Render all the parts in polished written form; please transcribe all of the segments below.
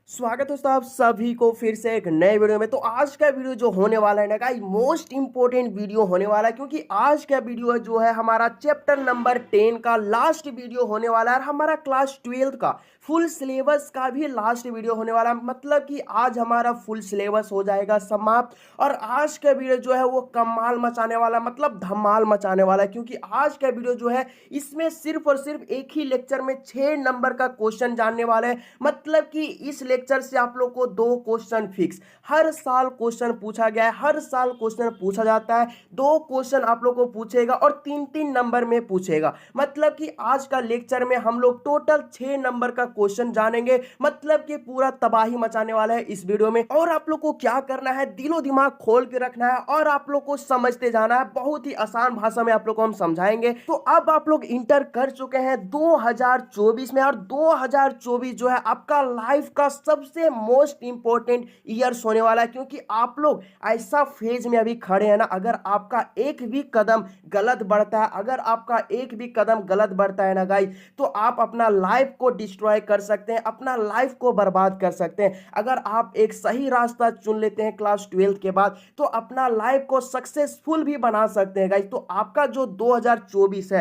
स्वागत है दोस्तों आप सभी को फिर से एक नए वीडियो में। तो आज का वीडियो जो होने वाला है ना गाइस, मोस्ट इंपॉर्टेंट वीडियो होने वाला है, क्योंकि आज का वीडियो जो है हमारा चैप्टर नंबर 10 का लास्ट वीडियो होने वाला है और हमारा क्लास 12 का फुल सिलेबस का भी लास्ट वीडियो होने वाला है। मतलब कि आज हमारा फुल सिलेबस हो जाएगा समाप्त और आज का वीडियो जो है वो कमाल मचाने वाला, मतलब धमाल मचाने वाला है, क्योंकि आज का वीडियो जो है इसमें सिर्फ और सिर्फ एक ही लेक्चर में 6 नंबर का क्वेश्चन जानने वाले हैं। मतलब कि इस लेक्चर से आप लोग को 2 क्वेश्चन फिक्स, हर साल क्वेश्चन पूछा गया है, हर साल क्वेश्चन पूछा जाता है। 2 क्वेश्चन आप लोग को पूछेगा और 3-3 नंबर में पूछेगा। मतलब कि आज का लेक्चर में हम लोग टोटल 6 नंबर का क्वेश्चन जानेंगे। मतलब कि पूरा तबाही मचाने वाला है इस वीडियो में। और आप लोग को क्या करना है, दिलो दिमाग खोल के रखना है और आप लोग को समझते जाना है। बहुत ही आसान भाषा में आप लोग को हम समझाएंगे। तो अब आप लोग इंटर कर चुके हैं 2024 में और 2024 जो है आपका लाइफ का सबसे मोस्ट इंपॉर्टेंट ईयर्स होने वाला है, क्योंकि आप लोग ऐसा फेज में अभी खड़े हैं ना, अगर आपका एक भी कदम गलत बढ़ता है, अगर आपका एक भी कदम गलत बढ़ता है ना गाइस, तो आप अपना लाइफ को डिस्ट्रॉय कर सकते हैं, अपना लाइफ को बर्बाद कर सकते हैं। अगर आप एक सही रास्ता चुन लेते हैं क्लास 12 के बाद, तो अपना लाइफ को सक्सेसफुल भी बना सकते हैं गाइस। तो आपका जो 2024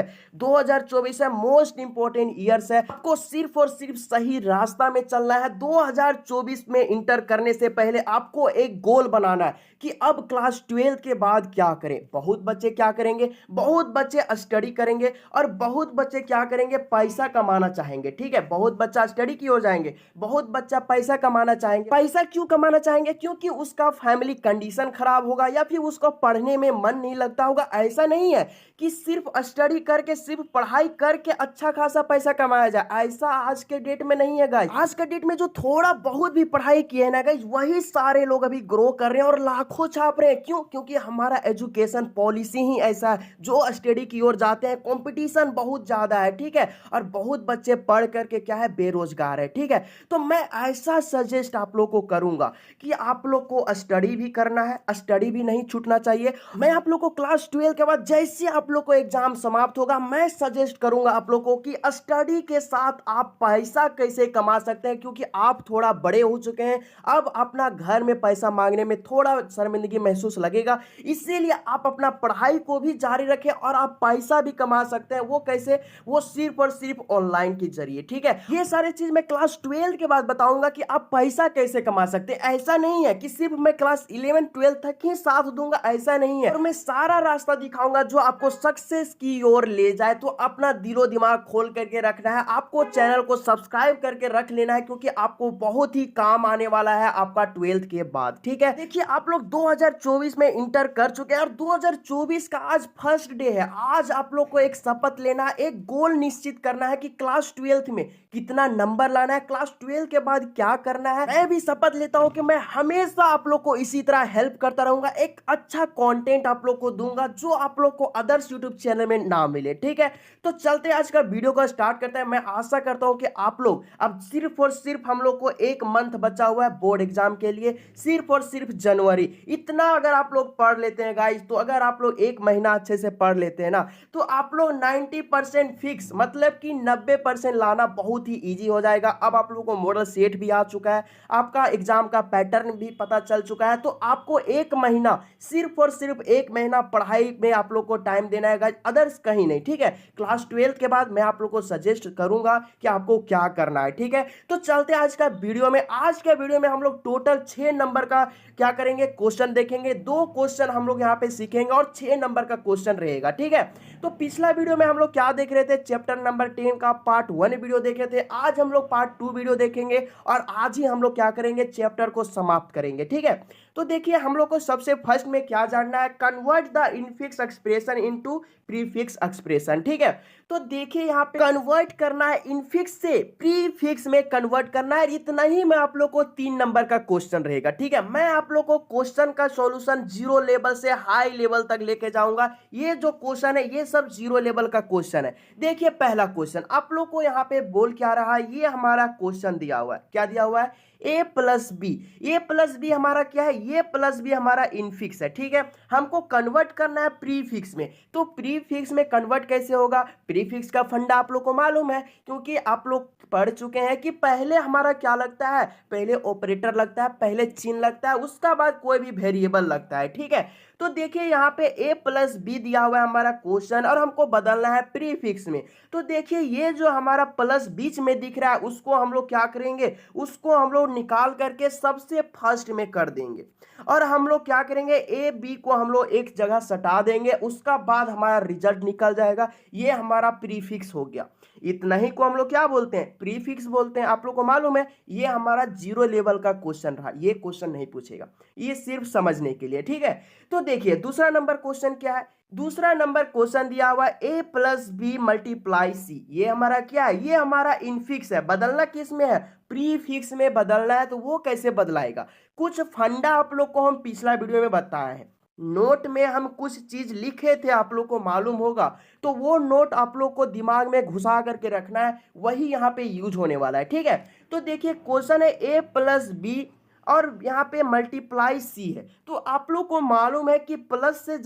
है मोस्ट इंपॉर्टेंट ईयर्स है। आपको सिर्फ और सिर्फ सही रास्ता में चलना है। 2024 में इंटर करने से पहले आपको एक गोल बनाना है कि अब क्लास 12 के बाद क्या करें। बहुत बच्चे क्या करेंगे, बहुत बच्चे स्टडी करेंगे और बहुत बच्चे क्या करेंगे, पैसा कमाना चाहेंगे। ठीक है, बहुत बच्चा स्टडी की ओर जाएंगे, बहुत बच्चा पैसा कमाना चाहेंगे। पैसा क्यों कमाना चाहेंगे? क्योंकि उसका फैमिली कंडीशन खराब होगा या फिर उसको पढ़ने में मन नहीं लगता होगा। ऐसा नहीं है कि सिर्फ स्टडी करके, सिर्फ पढ़ाई करके अच्छा खासा पैसा कमाया जाए, ऐसा आज के डेट में नहीं है गाइस। आज के डेट में जो थोड़ा बहुत भी पढ़ाई किए है ना गाइस, वही सारे लोग अभी ग्रो कर रहे हैं और लाखों छाप रहे हैं। क्यों? क्योंकि हमारा एजुकेशन पॉलिसी ही ऐसा है। जो स्टडी की ओर जाते हैं, कंपटीशन बहुत ज्यादा है, ठीक है, और बहुत बच्चे पढ़ करके क्या है, बेरोजगार है। ठीक है, तो मैं ऐसा सजेस्ट आप लोग को करूंगा कि आप लोग को स्टडी भी करना है, स्टडी भी नहीं छूटना चाहिए। मैं आप लोग को क्लास 12 के बाद जैसे आप लोग को एग्जाम समाप्त होगा, मैं सजेस्ट करूंगा आप लोग को कि स्टडी के साथ आप पैसा कैसे कमा सकते हैं, क्योंकि आप थोड़ा बड़े हो चुके हैं। अब अपना घर में पैसा मांगने में थोड़ा शर्मिंदगी महसूस लगेगा, इसीलिए आप अपना पढ़ाई को भी जारी रखें और आप पैसा भी कमा सकते हैं। वो कैसे? वो सिर्फ और सिर्फ ऑनलाइन के जरिए। ठीक है, ये सारे चीज मैं क्लास 12 के बाद बताऊंगा कि आप पैसा कैसे कमा सकते हैं। ऐसा नहीं है कि सिर्फ मैं क्लास 11 12 तक ही साथ दूंगा, ऐसा नहीं है। और मैं सारा रास्ता दिखाऊंगा जो आपको सक्सेस की ओर ले जाए। तो अपना दिलो दिमाग खोल करके रखना है, आपको चैनल को सब्सक्राइब करके रख लेना है, क्योंकि आपको बहुत ही काम आने वाला है आपका 12th के बाद। ठीक है, देखिए आप लोग 2024 में इंटर कर चुके हैं और 2024 का आज फर्स्ट डे है। आज आप लोग को एक शपथ लेना है, एक गोल निश्चित करना है कि क्लास 12th में कितना नंबर लाना है, क्लास 12 के बाद क्या करना है। मैं भी शपथ लेता हूं कि मैं हमेशा आप लोग को इसी तरह हेल्प करता रहूंगा, एक अच्छा कंटेंट आप लोग को दूंगा जो आप लोग को अदर्स यूट्यूब चैनल में ना मिले। ठीक है, तो चलते आज का वीडियो को स्टार्ट करते हैं। मैं आशा करता हूं कि आप लोग, अब सिर्फ और सिर्फ हम लोग को एक मंथ बचा हुआ है बोर्ड एग्जाम के लिए, सिर्फ और सिर्फ जनवरी। इतना अगर आप लोग पढ़ लेते हैं गाइस, तो अगर आप लोग एक महीना अच्छे से पढ़ लेते हैं ना, तो आप लोग 90% फिक्स, मतलब कि 90% लाना बहुत ही इजी हो जाएगा। अब आप लोगों को मॉडल सेट भी आ चुका है, आपका एग्जाम का पैटर्न भी पता चल चुका है। तो आपको एक महीना, सिर्फ और सिर्फ एक महीना पढ़ाई में आप लोग को टाइम देना है गाइस, अदर्स कहीं नहीं। ठीक है, क्लास 12 के बाद मैं आप लोग को सजेस्ट करूंगा कि आपको क्या करना है। ठीक है, तो चलते हैं आज का वीडियो में। आज के वीडियो में हम लोग टोटल 6 नंबर का क्या करेंगे, क्वेश्चन देखेंगे। 2 क्वेश्चन हम लोग यहाँ पे सीखेंगे और 6 नंबर का क्वेश्चन रहेगा। ठीक है, तो पिछला वीडियो में हम लोग क्या देख रहे थे, चैप्टर नंबर 10 का पार्ट 1 वीडियो देखे थे। आज हम लोग पार्ट 2 वीडियो देखेंगे और आज ही हम लोग क्या करेंगे, चैप्टर को समाप्त करेंगे। ठीक है, तो देखिए हम लोग को सबसे फर्स्ट में क्या जानना है, convert the infix expression into prefix expression. ठीक है, तो देखिए यहाँ पे कन्वर्ट करना है, इनफिक्स से प्रीफिक्स में कन्वर्ट करना है। इतना ही मैं आप लोग को 3 नंबर का क्वेश्चन रहेगा। ठीक है, मैं आप लोग को क्वेश्चन का सॉल्यूशन 0 लेवल से हाई लेवल तक लेके जाऊंगा। ये जो क्वेश्चन है ये सब 0 लेवल का क्वेश्चन है। देखिए पहला क्वेश्चन आप लोग को यहाँ पे बोल क्या रहा है, ये हमारा क्वेश्चन दिया हुआ है, क्या दिया हुआ है, a plus B. A plus B हमारा क्या है, ये प्लस बी हमारा इनफिक्स है, ठीक है। हमको कन्वर्ट करना है प्रीफिक्स में, तो प्रीफिक्स में कन्वर्ट कैसे होगा? प्रीफिक्स का फंडा आप लोग को मालूम है, क्योंकि आप लोग पढ़ चुके हैं कि पहले हमारा क्या लगता है, पहले ऑपरेटर लगता है, पहले चिन्ह लगता है, उसका बाद कोई भी वेरिएबल लगता है, ठीक है। तो देखिए यहाँ पे a प्लस बी दिया हुआ है हमारा क्वेश्चन, और हमको बदलना है प्रीफिक्स में। तो देखिए ये जो हमारा प्लस बीच में दिख रहा है उसको हम लोग क्या करेंगे, उसको हम लोग निकाल करके सबसे फर्स्ट में कर देंगे, और हम लोग क्या करेंगे, ए बी को हम लोग एक जगह सटा देंगे, उसका बाद हमारा रिजल्ट निकल जाएगा। ये हमारा प्रीफिक्स हो गया। इतना ही को हम लोग क्या बोलते हैं, प्रीफिक्स बोलते हैं। आप लोग को मालूम है ये हमारा 0 लेवल का क्वेश्चन रहा, ये क्वेश्चन नहीं पूछेगा, ये सिर्फ समझने के लिए, ठीक है। तो देखिए दूसरा नंबर क्वेश्चन क्या है, दूसरा नंबर क्वेश्चन दिया हुआ a plus B multiply C. ये हमारा क्या है, ये हमारा इनफिक्स है। बदलना किस में है, प्रीफिक्स में बदलना है। तो वो कैसे बदलाएगा, कुछ फंडा आप लोग को हम पिछला वीडियो में बताए हैं, नोट में हम कुछ चीज लिखे थे, आप लोग को मालूम होगा, तो वो नोट आप लोग को दिमाग में घुसा करके रखना है, वही यहाँ पे यूज होने वाला है, ठीक है। तो देखिए क्वेश्चन है a प्लस बी और यहाँ पे मल्टीप्लाई सी है। तो आप लोग को मालूम है कि प्लस से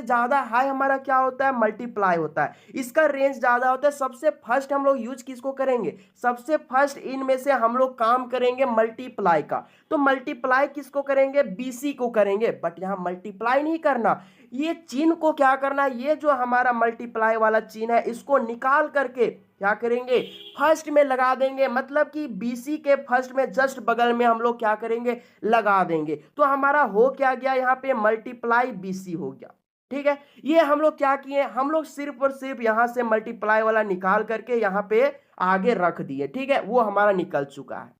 ज्यादा हाई हमारा क्या होता है, मल्टीप्लाई होता है, इसका रेंज ज्यादा होता है। सबसे फर्स्ट हम लोग यूज किसको करेंगे, सबसे फर्स्ट इनमें से हम लोग काम करेंगे मल्टीप्लाई का। तो मल्टीप्लाई किसको करेंगे, बीसी को करेंगे, बट यहाँ मल्टीप्लाई नहीं करना, ये चिन्ह को क्या करना, ये जो हमारा मल्टीप्लाई वाला चिन्ह है इसको निकाल करके क्या करेंगे, फर्स्ट में लगा देंगे, मतलब कि बीसी के फर्स्ट में जस्ट बगल में हम लोग क्या करेंगे, लगा देंगे। तो हमारा हो क्या गया, यहाँ पे मल्टीप्लाई बीसी हो गया, ठीक है। ये हम लोग क्या किए, हम लोग सिर्फ और सिर्फ यहां से मल्टीप्लाई वाला निकाल करके यहाँ पे आगे रख दिए, ठीक है, वो हमारा निकल चुका है।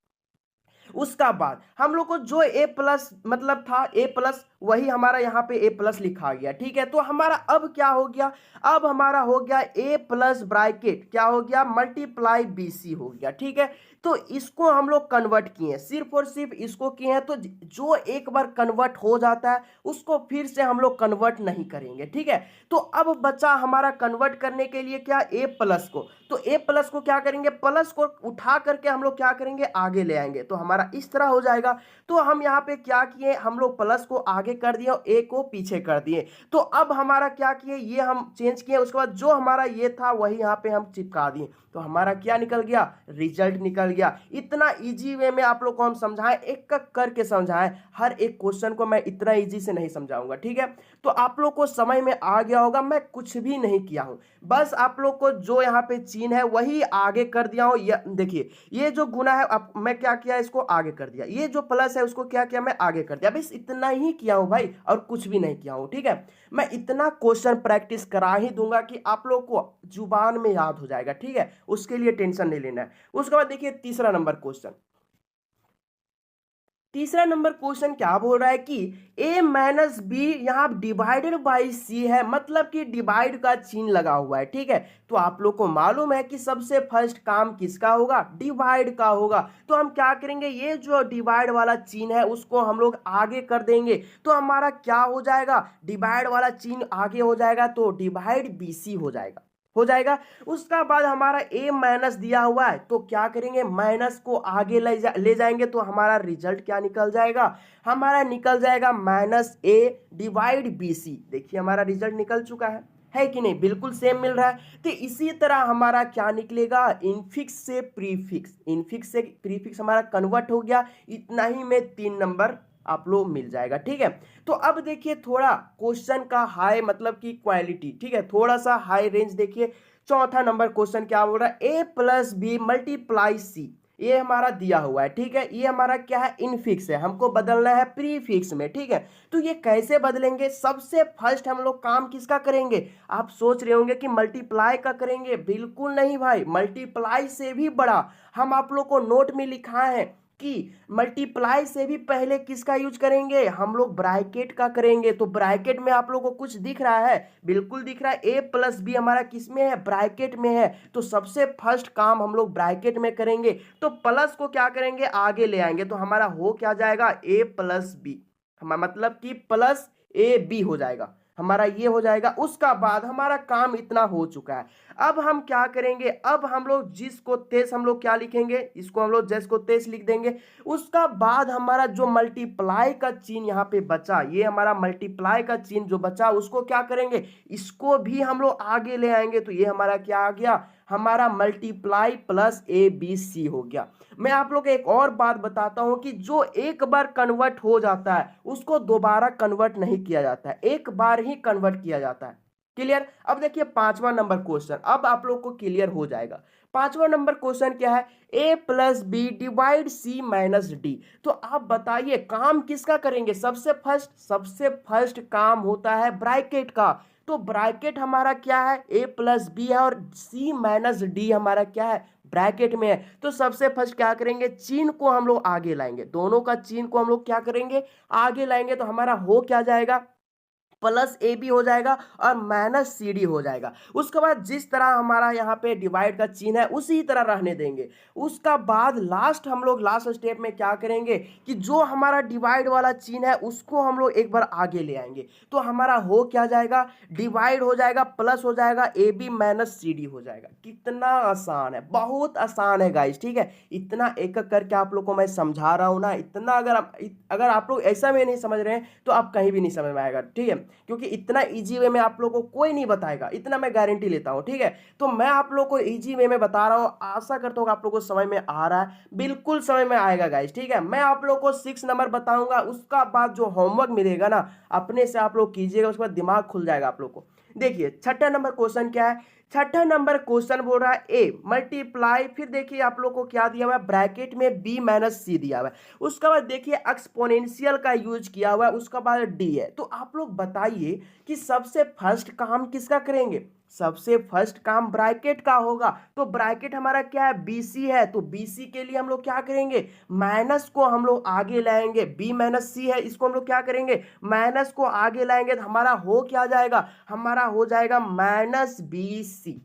उसका बाद हम लोग को जो a प्लस मतलब था, a प्लस वही हमारा यहाँ पे a प्लस लिखा गया, ठीक है। तो हमारा अब क्या हो गया, अब हमारा हो गया a प्लस ब्रैकेट क्या हो गया, मल्टीप्लाई bc हो गया, ठीक है। तो इसको हम लोग कन्वर्ट किए, सिर्फ और सिर्फ इसको किए हैं। तो जो एक बार कन्वर्ट हो जाता है उसको फिर से हम लोग कन्वर्ट नहीं करेंगे, ठीक है। तो अब बचा हमारा कन्वर्ट करने के लिए क्या, a प्लस को। तो a प्लस को क्या करेंगे, प्लस को उठा करके हम लोग क्या करेंगे, आगे ले आएंगे, तो हमारा इस तरह हो जाएगा। तो हम यहाँ पे क्या किए, हम लोग प्लस को आगे कर दिए और a को पीछे कर दिए। तो अब हमारा क्या किए, ये हम चेंज किए, उसके बाद जो हमारा ये था वही यहाँ पे हम चिपका दिए। तो हमारा क्या निकल गया, रिजल्ट निकल गया। इतना इजी वे में आप लोग को हम समझाएं, एक एक करके समझाएं, हर एक क्वेश्चन को मैं इतना इजी से नहीं समझाऊंगा, ठीक है। तो आप लोग को समझ में आ गया होगा, मैं कुछ भी नहीं किया हूं, बस आप लोग को जो यहाँ पे चिन्ह है वही आगे कर दिया हूं। देखिए ये जो गुना है मैं क्या किया, इसको आगे कर दिया, ये जो प्लस है उसको क्या किया, मैं आगे कर दिया, बस इतना ही किया हूं भाई, और कुछ भी नहीं किया हूं, ठीक है। मैं इतना क्वेश्चन प्रैक्टिस करा ही दूंगा कि आप लोग को जुबान में याद हो जाएगा, ठीक है, उसके लिए टेंशन नहीं लेना है। उसके बाद देखिए तीसरा नंबर क्वेश्चन, तीसरा नंबर क्वेश्चन क्या बोल रहा है कि a माइनस बी यहाँ डिवाइडेड बाई सी है, मतलब कि डिवाइड का चिन्ह लगा हुआ है, ठीक है। तो आप लोग को मालूम है कि सबसे फर्स्ट काम किसका होगा, डिवाइड का होगा। तो हम क्या करेंगे, ये जो डिवाइड वाला चिन्ह है उसको हम लोग आगे कर देंगे। तो हमारा क्या हो जाएगा, डिवाइड वाला चिन्ह आगे हो जाएगा, तो डिवाइड बीसी हो जाएगा। उसका बाद हमारा a माइनस दिया हुआ है, तो क्या करेंगे, माइनस को आगे ले जाएंगे, तो हमारा रिजल्ट क्या निकल जाएगा, हमारा निकल जाएगा माइनस a डिवाइड bc। देखिए हमारा रिजल्ट निकल चुका है कि नहीं, बिल्कुल सेम मिल रहा है। तो इसी तरह हमारा क्या निकलेगा, इनफिक्स से प्रीफिक्स, इनफिक्स से प्रीफिक्स हमारा कन्वर्ट हो गया। इतना ही में 3 नंबर आप लोग मिल जाएगा, ठीक है। तो अब देखिए थोड़ा क्वेश्चन का हाई मतलब की क्वालिटी, ठीक है, थोड़ा सा हाई रेंज देखिए। चौथा नंबर क्वेश्चन क्या बोल रहा है, a plus B multiply C, ये हमारा दिया हुआ है, ठीक है। ये हमारा क्या है, इनफिक्स है, हमको बदलना है प्रीफिक्स में, ठीक है। तो ये कैसे बदलेंगे, सबसे फर्स्ट हम लोग काम किसका करेंगे, आप सोच रहे होंगे कि मल्टीप्लाई का करेंगे, बिल्कुल नहीं भाई, मल्टीप्लाई से भी बड़ा हम आप लोग को नोट में लिखा है कि मल्टीप्लाई से भी पहले किसका यूज करेंगे, हम लोग ब्रैकेट का करेंगे। तो ब्रैकेट में आप लोगों को कुछ दिख रहा है, बिल्कुल दिख रहा है, a प्लस बी हमारा किस में है, ब्रैकेट में है। तो सबसे फर्स्ट काम हम लोग ब्रैकेट में करेंगे, तो प्लस को क्या करेंगे, आगे ले आएंगे, तो हमारा हो क्या जाएगा, a प्लस बी, मतलब कि प्लस ए बी हो जाएगा। हमारा ये हो जाएगा। उसका बाद हमारा काम इतना हो चुका है। अब हम क्या करेंगे, अब हम लोग जिस को तेज हम लोग क्या लिखेंगे, इसको हम लोग जैस को तेज लिख देंगे। उसका बाद हमारा जो मल्टीप्लाई का चिन्ह यहाँ पे बचा, ये हमारा मल्टीप्लाई का चिन्ह जो बचा उसको क्या करेंगे, इसको भी हम लोग आगे ले आएंगे। तो ये हमारा क्या आ गया, हमारा multiply plus A B C हो गया। मैं आप लोग को एक और बात बताता हूं कि जो एक बार कन्वर्ट हो जाता है उसको दोबारा कन्वर्ट नहीं किया जाता है, एक बार ही कन्वर्ट किया जाता है। क्लियर। अब देखिए पांचवा नंबर क्वेश्चन, अब आप लोग को क्लियर हो जाएगा। पांचवा नंबर क्वेश्चन क्या है, a plus B divide C minus D. तो आप बताइए काम किसका करेंगे, सबसे फर्स्ट काम होता है ब्रैकेट का। तो ब्रैकेट हमारा क्या है, a प्लस बी है और c माइनस डी हमारा क्या है, ब्रैकेट में है। तो सबसे फर्स्ट क्या करेंगे, चिन्ह को हम लोग आगे लाएंगे, दोनों का चिन्ह को हम लोग क्या करेंगे, आगे लाएंगे। तो हमारा हो क्या जाएगा, प्लस ए बी हो जाएगा और माइनस सी डी हो जाएगा। उसके बाद जिस तरह हमारा यहाँ पे डिवाइड का चिन्ह है उसी तरह रहने देंगे। उसका बाद हम लोग लास्ट स्टेप में क्या करेंगे कि जो हमारा डिवाइड वाला चिन्ह है उसको हम लोग एक बार आगे ले आएंगे। तो हमारा हो क्या जाएगा, डिवाइड हो जाएगा, प्लस हो जाएगा, A B minus C D हो जाएगा। कितना आसान है, बहुत आसान है गाइस, ठीक है। इतना एक एक करके आप लोग को मैं समझा रहा हूँ ना, इतना अगर आप लोग ऐसा में नहीं समझ रहे हैं तो आप कहीं भी नहीं समझ में आएगा, ठीक है। क्योंकि इतना इजी वे में आप लोगों को कोई नहीं बताएगा, इतना मैं गारंटी लेता हूं, ठीक है। तो मैं आप लोगों को इजी वे में बता रहा हूं, आशा करता हूं आप लोगों को समझ में आ रहा है, बिल्कुल समझ में आएगा गाइस, ठीक है। मैं आप लोगों को 6 नंबर बताऊंगा, उसका बाद जो होमवर्क मिलेगा ना अपने से आप लोग कीजिएगा, उसके बाद दिमाग खुल जाएगा आप लोग को। देखिए छठा नंबर क्वेश्चन क्या है, छठा नंबर क्वेश्चन बोल रहा है ए मल्टीप्लाई, फिर देखिए आप लोग को क्या दिया हुआ है, ब्रैकेट में बी माइनस सी दिया हुआ है। उसके बाद देखिए एक्सपोनेंशियल का यूज किया हुआ है, उसका बाद डी है। तो आप लोग बताइए कि सबसे फर्स्ट काम किसका करेंगे, सबसे फर्स्ट काम ब्रैकेट का होगा। तो ब्रैकेट हमारा क्या है, बीसी है। तो बीसी के लिए हम लोग क्या करेंगे, माइनस को हम लोग आगे लाएंगे, बी माइनस सी है, इसको हम लोग क्या करेंगे, माइनस को आगे लाएंगे। तो हमारा हो क्या जाएगा, हमारा हो जाएगा माइनस बी सी।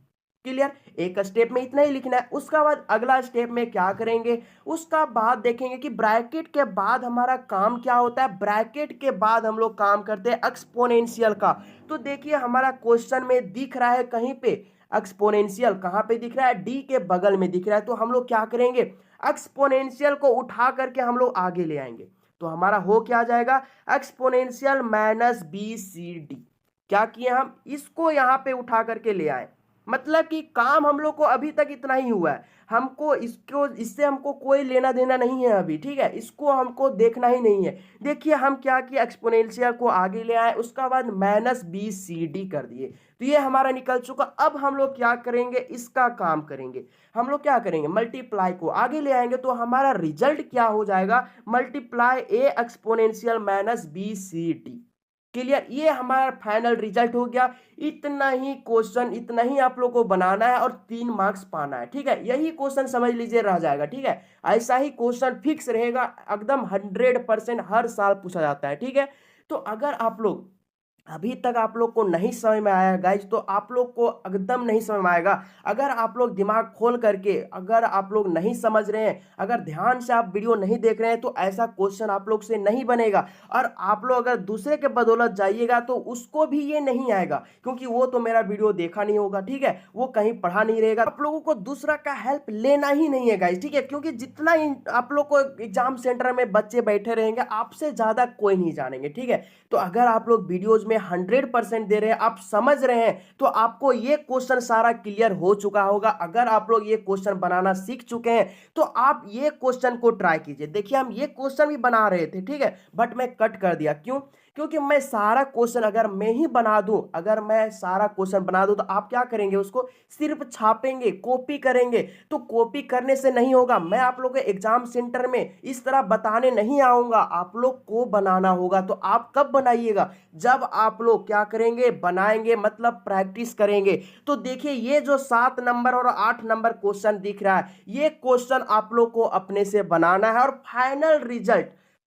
क्लियर। एक स्टेप में इतना ही लिखना है। उसका बाद अगला स्टेप में क्या करेंगे, उसका बाद देखेंगे कि ब्रैकेट के बाद हमारा काम क्या होता है, ब्रैकेट के बाद हम लोग काम करते हैं एक्सपोनेंशियल का। तो देखिए हमारा क्वेश्चन में दिख रहा है कहीं पे एक्सपोनेंशियल, कहां पे दिख रहा है, डी के बगल में दिख रहा है। तो हम लोग क्या करेंगे, एक्सपोनेंशियल को उठा करके हम लोग आगे ले आएंगे। तो हमारा हो क्या जाएगा, exponential minus B C D. क्या किए हम, इसको यहां पे उठा करके ले आए। मतलब कि काम हम लोग को अभी तक इतना ही हुआ है, हमको इससे हमको कोई लेना देना नहीं है अभी, ठीक है। इसको हमको देखना ही नहीं है। देखिए हम क्या किया, एक्सपोनेंशियल को आगे ले आए, उसका बाद माइनस बी सी डी कर दिए। तो ये हमारा निकल चुका। अब हम लोग क्या करेंगे, इसका काम करेंगे। हम लोग क्या करेंगे, मल्टीप्लाई को आगे ले आएंगे। तो हमारा रिजल्ट क्या हो जाएगा, multiply A exponential minus B C D. Clear. ये हमारा फाइनल रिजल्ट हो गया। इतना ही क्वेश्चन, इतना ही आप लोग को बनाना है और 3 मार्क्स पाना है, ठीक है। यही क्वेश्चन समझ लीजिए रह जाएगा, ठीक है। ऐसा ही क्वेश्चन फिक्स रहेगा, एकदम 100% हर साल पूछा जाता है, ठीक है। तो अगर आप लोग अभी तक आप लोग को नहीं समझ में आया गाइज, तो आप लोग को एकदम नहीं समझ में आएगा। अगर आप लोग दिमाग खोल करके, अगर आप लोग नहीं समझ रहे हैं, अगर ध्यान से आप वीडियो नहीं देख रहे हैं, तो ऐसा क्वेश्चन आप लोग से नहीं बनेगा। और आप लोग अगर दूसरे के बदौलत जाइएगा तो उसको भी ये नहीं आएगा, क्योंकि वो तो मेरा वीडियो देखा नहीं होगा, ठीक है, वो कहीं पढ़ा नहीं रहेगा। आप लोगों को दूसरा का हेल्प लेना ही नहीं है गाइज, ठीक है। क्योंकि जितना आप लोग को एग्जाम सेंटर में बच्चे बैठे रहेंगे, आपसे ज्यादा कोई नहीं जानेंगे, ठीक है। तो अगर आप लोग वीडियोज में 100% दे रहे हैं, आप समझ रहे हैं, तो आपको ये क्वेश्चन सारा क्लियर हो चुका होगा। अगर आप लोग ये क्वेश्चन बनाना सीख चुके हैं तो आप ये क्वेश्चन को ट्राई कीजिए। देखिए हम ये क्वेश्चन भी बना रहे थे, ठीक है, बट मैं कट कर दिया। क्यों, क्योंकि मैं सारा क्वेश्चन अगर मैं ही बना दूं, अगर मैं सारा क्वेश्चन बना दूं, तो आप क्या करेंगे, उसको सिर्फ छापेंगे, कॉपी करेंगे। तो कॉपी करने से नहीं होगा। मैं आप लोग के एग्जाम सेंटर में इस तरह बताने नहीं आऊंगा, आप लोग को बनाना होगा। तो आप कब बनाइएगा, जब आप लोग क्या करेंगे, बनाएंगे, मतलब प्रैक्टिस करेंगे। तो देखिए ये जो 7 नंबर और 8 नंबर क्वेश्चन दिख रहा है, ये क्वेश्चन आप लोग को अपने से बनाना है और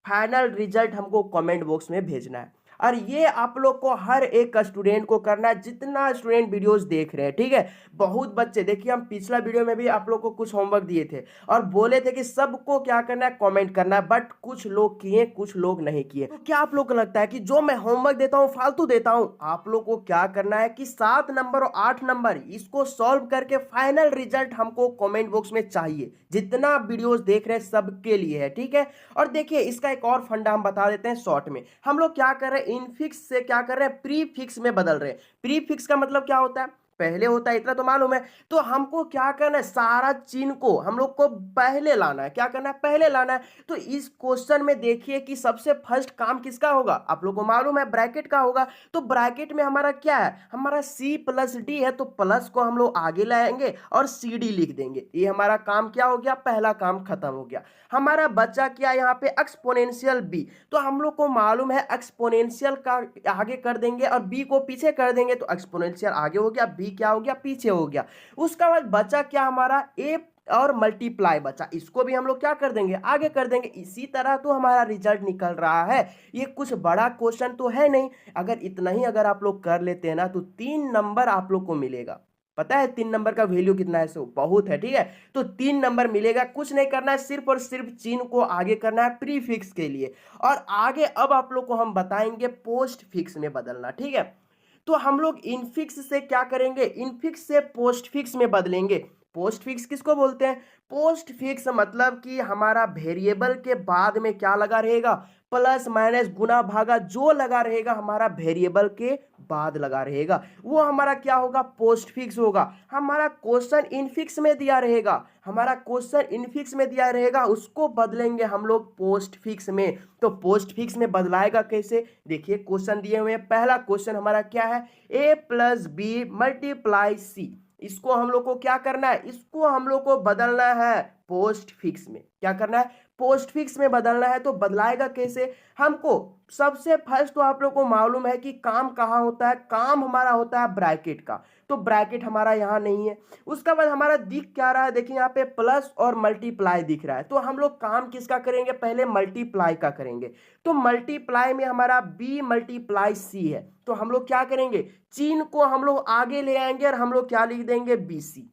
फाइनल रिजल्ट हमको कमेंट बॉक्स में भेजना है। और ये आप लोग को हर एक स्टूडेंट को करना है, जितना स्टूडेंट वीडियोस देख रहे हैं, ठीक है। बहुत बच्चे, देखिए हम पिछला वीडियो में भी आप लोग को कुछ होमवर्क दिए थे और बोले थे कि सबको क्या करना है, कमेंट करना है, बट कुछ लोग किए कुछ लोग नहीं किए। तो क्या आप लोग को लगता है कि जो मैं होमवर्क देता हूं फालतू देता हूं? आप लोग को क्या करना है कि 7 नंबर और 8 नंबर इसको सॉल्व करके फाइनल रिजल्ट हमको कमेंट बॉक्स में चाहिए। जितना वीडियोस देख रहे हैं सबके लिए है, ठीक है। और देखिए इसका एक और फंडा हम बता देते हैं शॉर्ट में। हम लोग क्या कर रहे हैं, इनफिक्स से क्या कर रहे हैं, प्री फिक्स में बदल रहे हैं। प्री फिक्स का मतलब क्या होता है, पहले होता है, इतना तो मालूम है। तो हमको क्या करना है, सारा चिन्ह को हम लोग को पहले लाना है। क्या करना है, पहले लाना है। तो इस क्वेश्चन में देखिए कि सबसे फर्स्ट काम किसका होगा, आप लोग को मालूम है ब्रैकेट का होगा। तो ब्रैकेट में हमारा क्या है, हमारा सी प्लस डी है, तो प्लस को हम लोग आगे लाएंगे और सी डी लिख देंगे। ये हमारा काम क्या हो गया, पहला काम खत्म हो गया। हमारा बचा क्या यहाँ पे, एक्सपोनेंशियल बी। तो हम लोग को मालूम है एक्सपोनेंशियल का आगे कर देंगे और बी को पीछे कर देंगे, तो एक्सपोनेंशियल आगे हो गया, बी क्या हो गया, पीछे हो गया। उसका बाद बचा क्या हमारा, ए और मल्टीप्लाई बचा, इसको भी हम लोग क्या कर देंगे, आगे कर देंगे। इसी तरह तो हमारा रिजल्ट निकल रहा है। ये कुछ बड़ा क्वेश्चन तो है नहीं। अगर इतना ही अगर आप लोग कर लेते हैं ना तो 3 नंबर आप लोग को मिलेगा। पता है 3 नंबर का वैल्यू कितना है, सो बहुत है, ठीक है। तो 3 नंबर मिलेगा। कुछ नहीं करना है, सिर्फ और सिर्फ चिन्ह को आगे करना है प्री फिक्स के लिए। और आगे अब आप लोग को हम बताएंगे पोस्ट फिक्स में बदलना, ठीक है। तो हम लोग इनफिक्स से क्या करेंगे, इनफिक्स से पोस्ट फिक्स में बदलेंगे। पोस्ट फिक्स किसको बोलते हैं, पोस्ट फिक्स मतलब कि हमारा वेरिएबल के बाद में क्या लगा रहेगा, प्लस माइनस गुना भागा जो लगा रहेगा हमारा वेरिएबल के बाद लगा रहेगा, वो हमारा क्या होगा, पोस्ट फिक्स होगा। हमारा क्वेश्चन इनफिक्स में दिया रहेगा, हमारा क्वेश्चन इनफिक्स में दिया रहेगा, उसको बदलेंगे हम लोग पोस्ट फिक्स में। तो पोस्ट फिक्स में बदलाएगा कैसे, देखिए क्वेश्चन दिए हुए हैं। पहला क्वेश्चन हमारा क्या है, ए प्लस बी मल्टीप्लाई सी। इसको हम लोग को क्या करना है, इसको हम लोग को बदलना है पोस्ट फिक्स में। क्या करना है, पोस्ट फिक्स में बदलना है। तो बदलाएगा कैसे हमको, सबसे फर्स्ट तो आप लोग को मालूम है कि काम कहाँ होता है, काम हमारा होता है ब्रैकेट का। तो ब्रैकेट हमारा यहाँ नहीं है। उसका बाद हमारा दिख क्या रहा है, देखिए यहाँ पे प्लस और मल्टीप्लाई दिख रहा है। तो हम लोग काम किसका करेंगे, पहले मल्टीप्लाई का करेंगे। तो मल्टीप्लाई में हमारा बी मल्टीप्लाई सी है। तो हम लोग क्या करेंगे, चिन्ह को हम लोग आगे ले आएंगे और हम लोग क्या लिख देंगे, बी सी।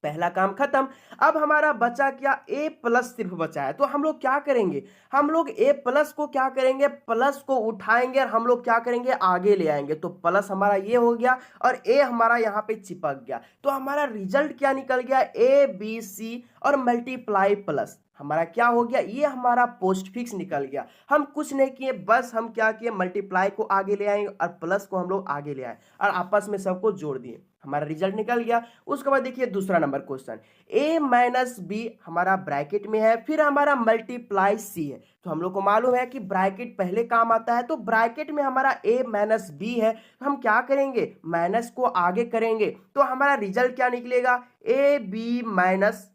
पहला काम खत्म। अब हमारा बचा क्या, ए प्लस सिर्फ बचा है। तो हम लोग क्या करेंगे, हम लोग ए प्लस को क्या करेंगे, प्लस को उठाएंगे और हम लोग क्या करेंगे, आगे ले आएंगे। तो प्लस हमारा ये हो गया और ए हमारा यहाँ पे चिपक गया। तो हमारा रिजल्ट क्या निकल गया, ए बी सी और मल्टीप्लाई प्लस हमारा क्या हो गया, ये हमारा पोस्ट फिक्स निकल गया। हम कुछ नहीं किए, बस हम क्या किए, मल्टीप्लाई को आगे ले आए और प्लस को हम लोग आगे ले आए और आपस में सबको जोड़ दिए, हमारा रिजल्ट निकल गया। उसके बाद देखिए दूसरा number question, a minus B हमारा ब्रैकेट में है, फिर हमारा मल्टीप्लाई सी है। तो हम लोग को मालूम है कि ब्रैकेट पहले काम आता है। तो ब्रैकेट में हमारा a माइनस बी है, तो हम क्या करेंगे, माइनस को आगे करेंगे। तो हमारा रिजल्ट क्या निकलेगा, ए बी माइनस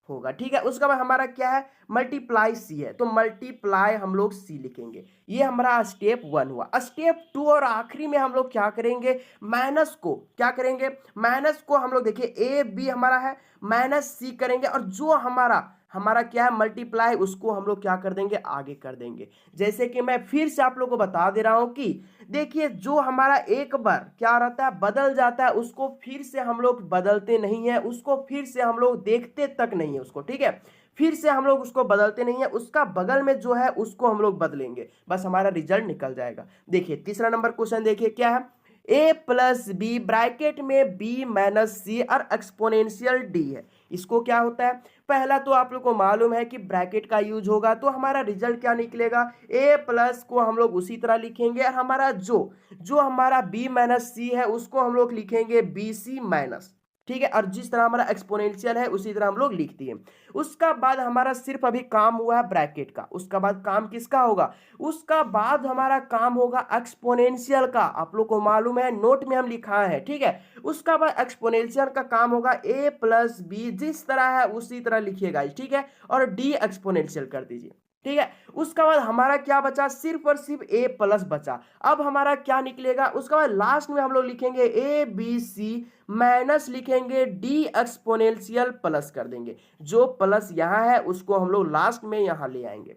होगा, ठीक है। उसके बाद हमारा क्या है, मल्टीप्लाई सी है। तो मल्टीप्लाई हम लोग सी लिखेंगे। ये हमारा स्टेप 1 हुआ। स्टेप 2 और आखिरी में हम लोग क्या करेंगे, माइनस को क्या करेंगे, माइनस को हम लोग देखिए ए बी हमारा है, माइनस सी करेंगे और जो हमारा हमारा क्या है मल्टीप्लाई, उसको हम लोग क्या कर देंगे, आगे कर देंगे। जैसे कि मैं फिर से आप लोग को बता दे रहा हूं कि देखिए जो हमारा एक बार क्या रहता है, बदल जाता है, उसको फिर से हम लोग बदलते नहीं है, उसको फिर से हम लोग देखते तक नहीं है उसको, ठीक है। फिर से हम लोग उसको बदलते नहीं है, उसका बगल में जो है उसको हम लोग बदलेंगे, बस हमारा रिजल्ट निकल जाएगा। देखिए तीसरा नंबर क्वेश्चन देखिए क्या है, ए प्लस बी ब्रैकेट में बी माइनस सी और एक्सपोनेंशियल डी है। इसको क्या होता है, पहला तो आप लोग को मालूम है कि ब्रैकेट का यूज होगा। तो हमारा रिजल्ट क्या निकलेगा, ए प्लस को हम लोग उसी तरह लिखेंगे और हमारा जो जो हमारा बी माइनस सी है उसको हम लोग लिखेंगे बी सी माइनस, ठीक है। और जिस तरह हमारा एक्सपोनेंशियल है उसी तरह हम लोग लिखते हैं। उसका बाद हमारा सिर्फ अभी काम हुआ है ब्रैकेट का, उसका बाद काम किसका होगा, उसका बाद हमारा काम होगा एक्सपोनेंशियल का। आप लोग को मालूम है, नोट में हम लिखा है, ठीक है। उसका बाद एक्सपोनेंशियल का काम होगा ए प्लस बी, जिस तरह है उसी तरह लिखिएगा, ठीक है। और डी एक्सपोनेंशियल कर दीजिए, ठीक है। उसका बाद हमारा क्या बचा, सिर्फ और सिर्फ ए प्लस बचा। अब हमारा क्या निकलेगा, उसका बाद लास्ट में हम लोग लिखेंगे ए बी सी माइनस लिखेंगे डी एक्सपोनेंशियल प्लस कर देंगे। जो प्लस यहाँ है उसको हम लोग लास्ट में यहाँ ले आएंगे।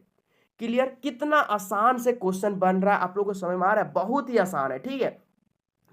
क्लियर? कितना आसान से क्वेश्चन बन रहा है, आप लोगों को समझ में आ रहा है? बहुत ही आसान है, ठीक है।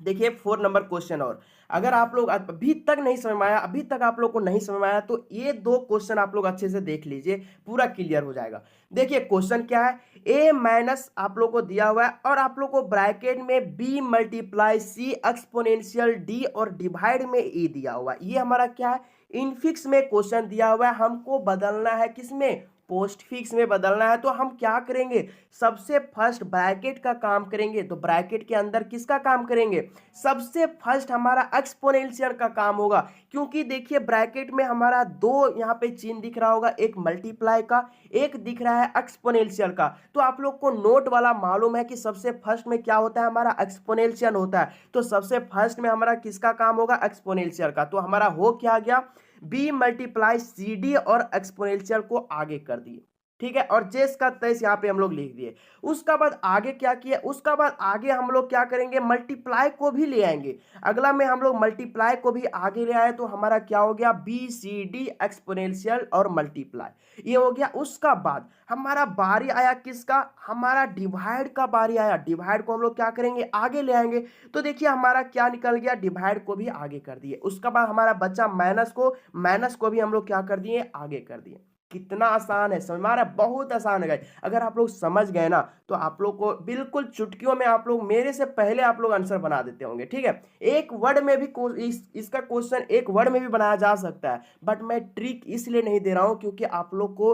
देखिए 4 नंबर क्वेश्चन, और अगर आप लोग अभी तक नहीं समझ में आया, अभी तक आप लोग को नहीं समझ में आया, तो ये 2 क्वेश्चन आप लोग अच्छे से देख लीजिए, पूरा क्लियर हो जाएगा। देखिए क्वेश्चन क्या है, a माइनस आप लोग को दिया हुआ है और आप लोग को ब्रैकेट में b multiply c exponential d और डिवाइड में e दिया हुआ है। ये हमारा क्या है, इनफिक्स में क्वेश्चन दिया हुआ है, हमको बदलना है किसमें, पोस्ट फिक्स में बदलना है। तो हम क्या करेंगे, सबसे फर्स्ट ब्रैकेट का काम करेंगे। तो ब्रैकेट के अंदर किसका काम करेंगे, सबसे फर्स्ट हमारा एक्सपोनेंशियल का काम होगा, क्योंकि देखिए ब्रैकेट में हमारा 2 यहाँ पे चिन्ह दिख रहा होगा, एक मल्टीप्लाई का, एक दिख रहा है एक्सपोनेंशियल का। तो आप लोग को नोट वाला मालूम है कि सबसे फर्स्ट में क्या होता है, हमारा एक्सपोनेंशियल होता है। तो सबसे फर्स्ट में हमारा किसका काम होगा, एक्सपोनेंशियल का। तो हमारा हो क्या गया, b मल्टीप्लाई सी डी और एक्सपोनेंशियल को आगे कर दिए, ठीक है, और जेस का तेस यहाँ पे हम लोग लिख दिए। उसका बाद आगे क्या किया, उसका बाद आगे हम लोग क्या करेंगे, मल्टीप्लाई को भी ले आएंगे। अगला में हम लोग मल्टीप्लाई को भी आगे ले आए, तो हमारा क्या हो गया, बी सी डी एक्सपोनेंशियल और मल्टीप्लाई, ये हो गया। उसका बाद हमारा बारी आया किसका, हमारा डिवाइड का बारी आया। डिवाइड को हम लोग क्या करेंगे, आगे ले आएंगे। तो देखिए हमारा क्या निकल गया, डिवाइड को भी आगे कर दिए। उसका बाद हमारा बच्चा माइनस को भी हम लोग क्या कर दिए, आगे कर दिए। कितना आसान है, समझ में आ रहा है? बहुत आसान है गाइस। अगर आप लोग समझ गए ना, तो आप लोग को बिल्कुल चुटकियों में, आप लोग मेरे से पहले आप लोग आंसर बना देते होंगे, ठीक है। एक वर्ड में भी इसका क्वेश्चन एक वर्ड में भी बनाया जा सकता है, बट मैं ट्रिक इसलिए नहीं दे रहा हूं क्योंकि आप लोग को